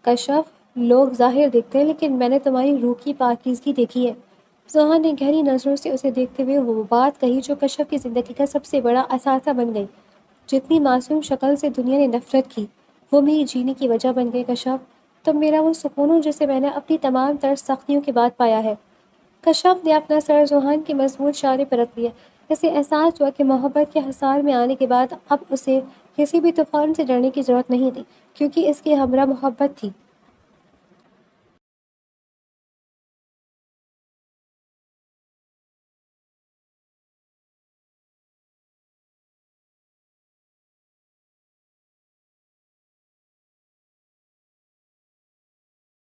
کشف، لوگ ظاہر دیکھتے ہیں لیکن میں نے تمہاری روح کی پاکیزگی دیکھی ہے۔ ذوحان نے گہری نظروں سے اسے دیکھتے ہوئے وہ بات کہی جو کشف کی زندگی کا سب سے بڑا اثاثہ بن گئی۔ جتنی معصوم شکل سے دنیا نے نفرت کی، وہ میری جینے کی وجہ بن گئی کشف۔ تم میرا وہ سکون ہو جسے میں نے اپنی تمام تر سختیوں کے بعد پایا ہے۔ کشف نے اپنا سر ذوحان کی مضبوط شانے پر رکھ لیا۔ اسے احساس ہوا کہ محبت کے حصار میں آنے کے بعد اب اسے کسی بھی طوفان سے ڈرنے کی ضرورت نہیں تھی، کیونکہ اس کے ہمراہ محبت تھی۔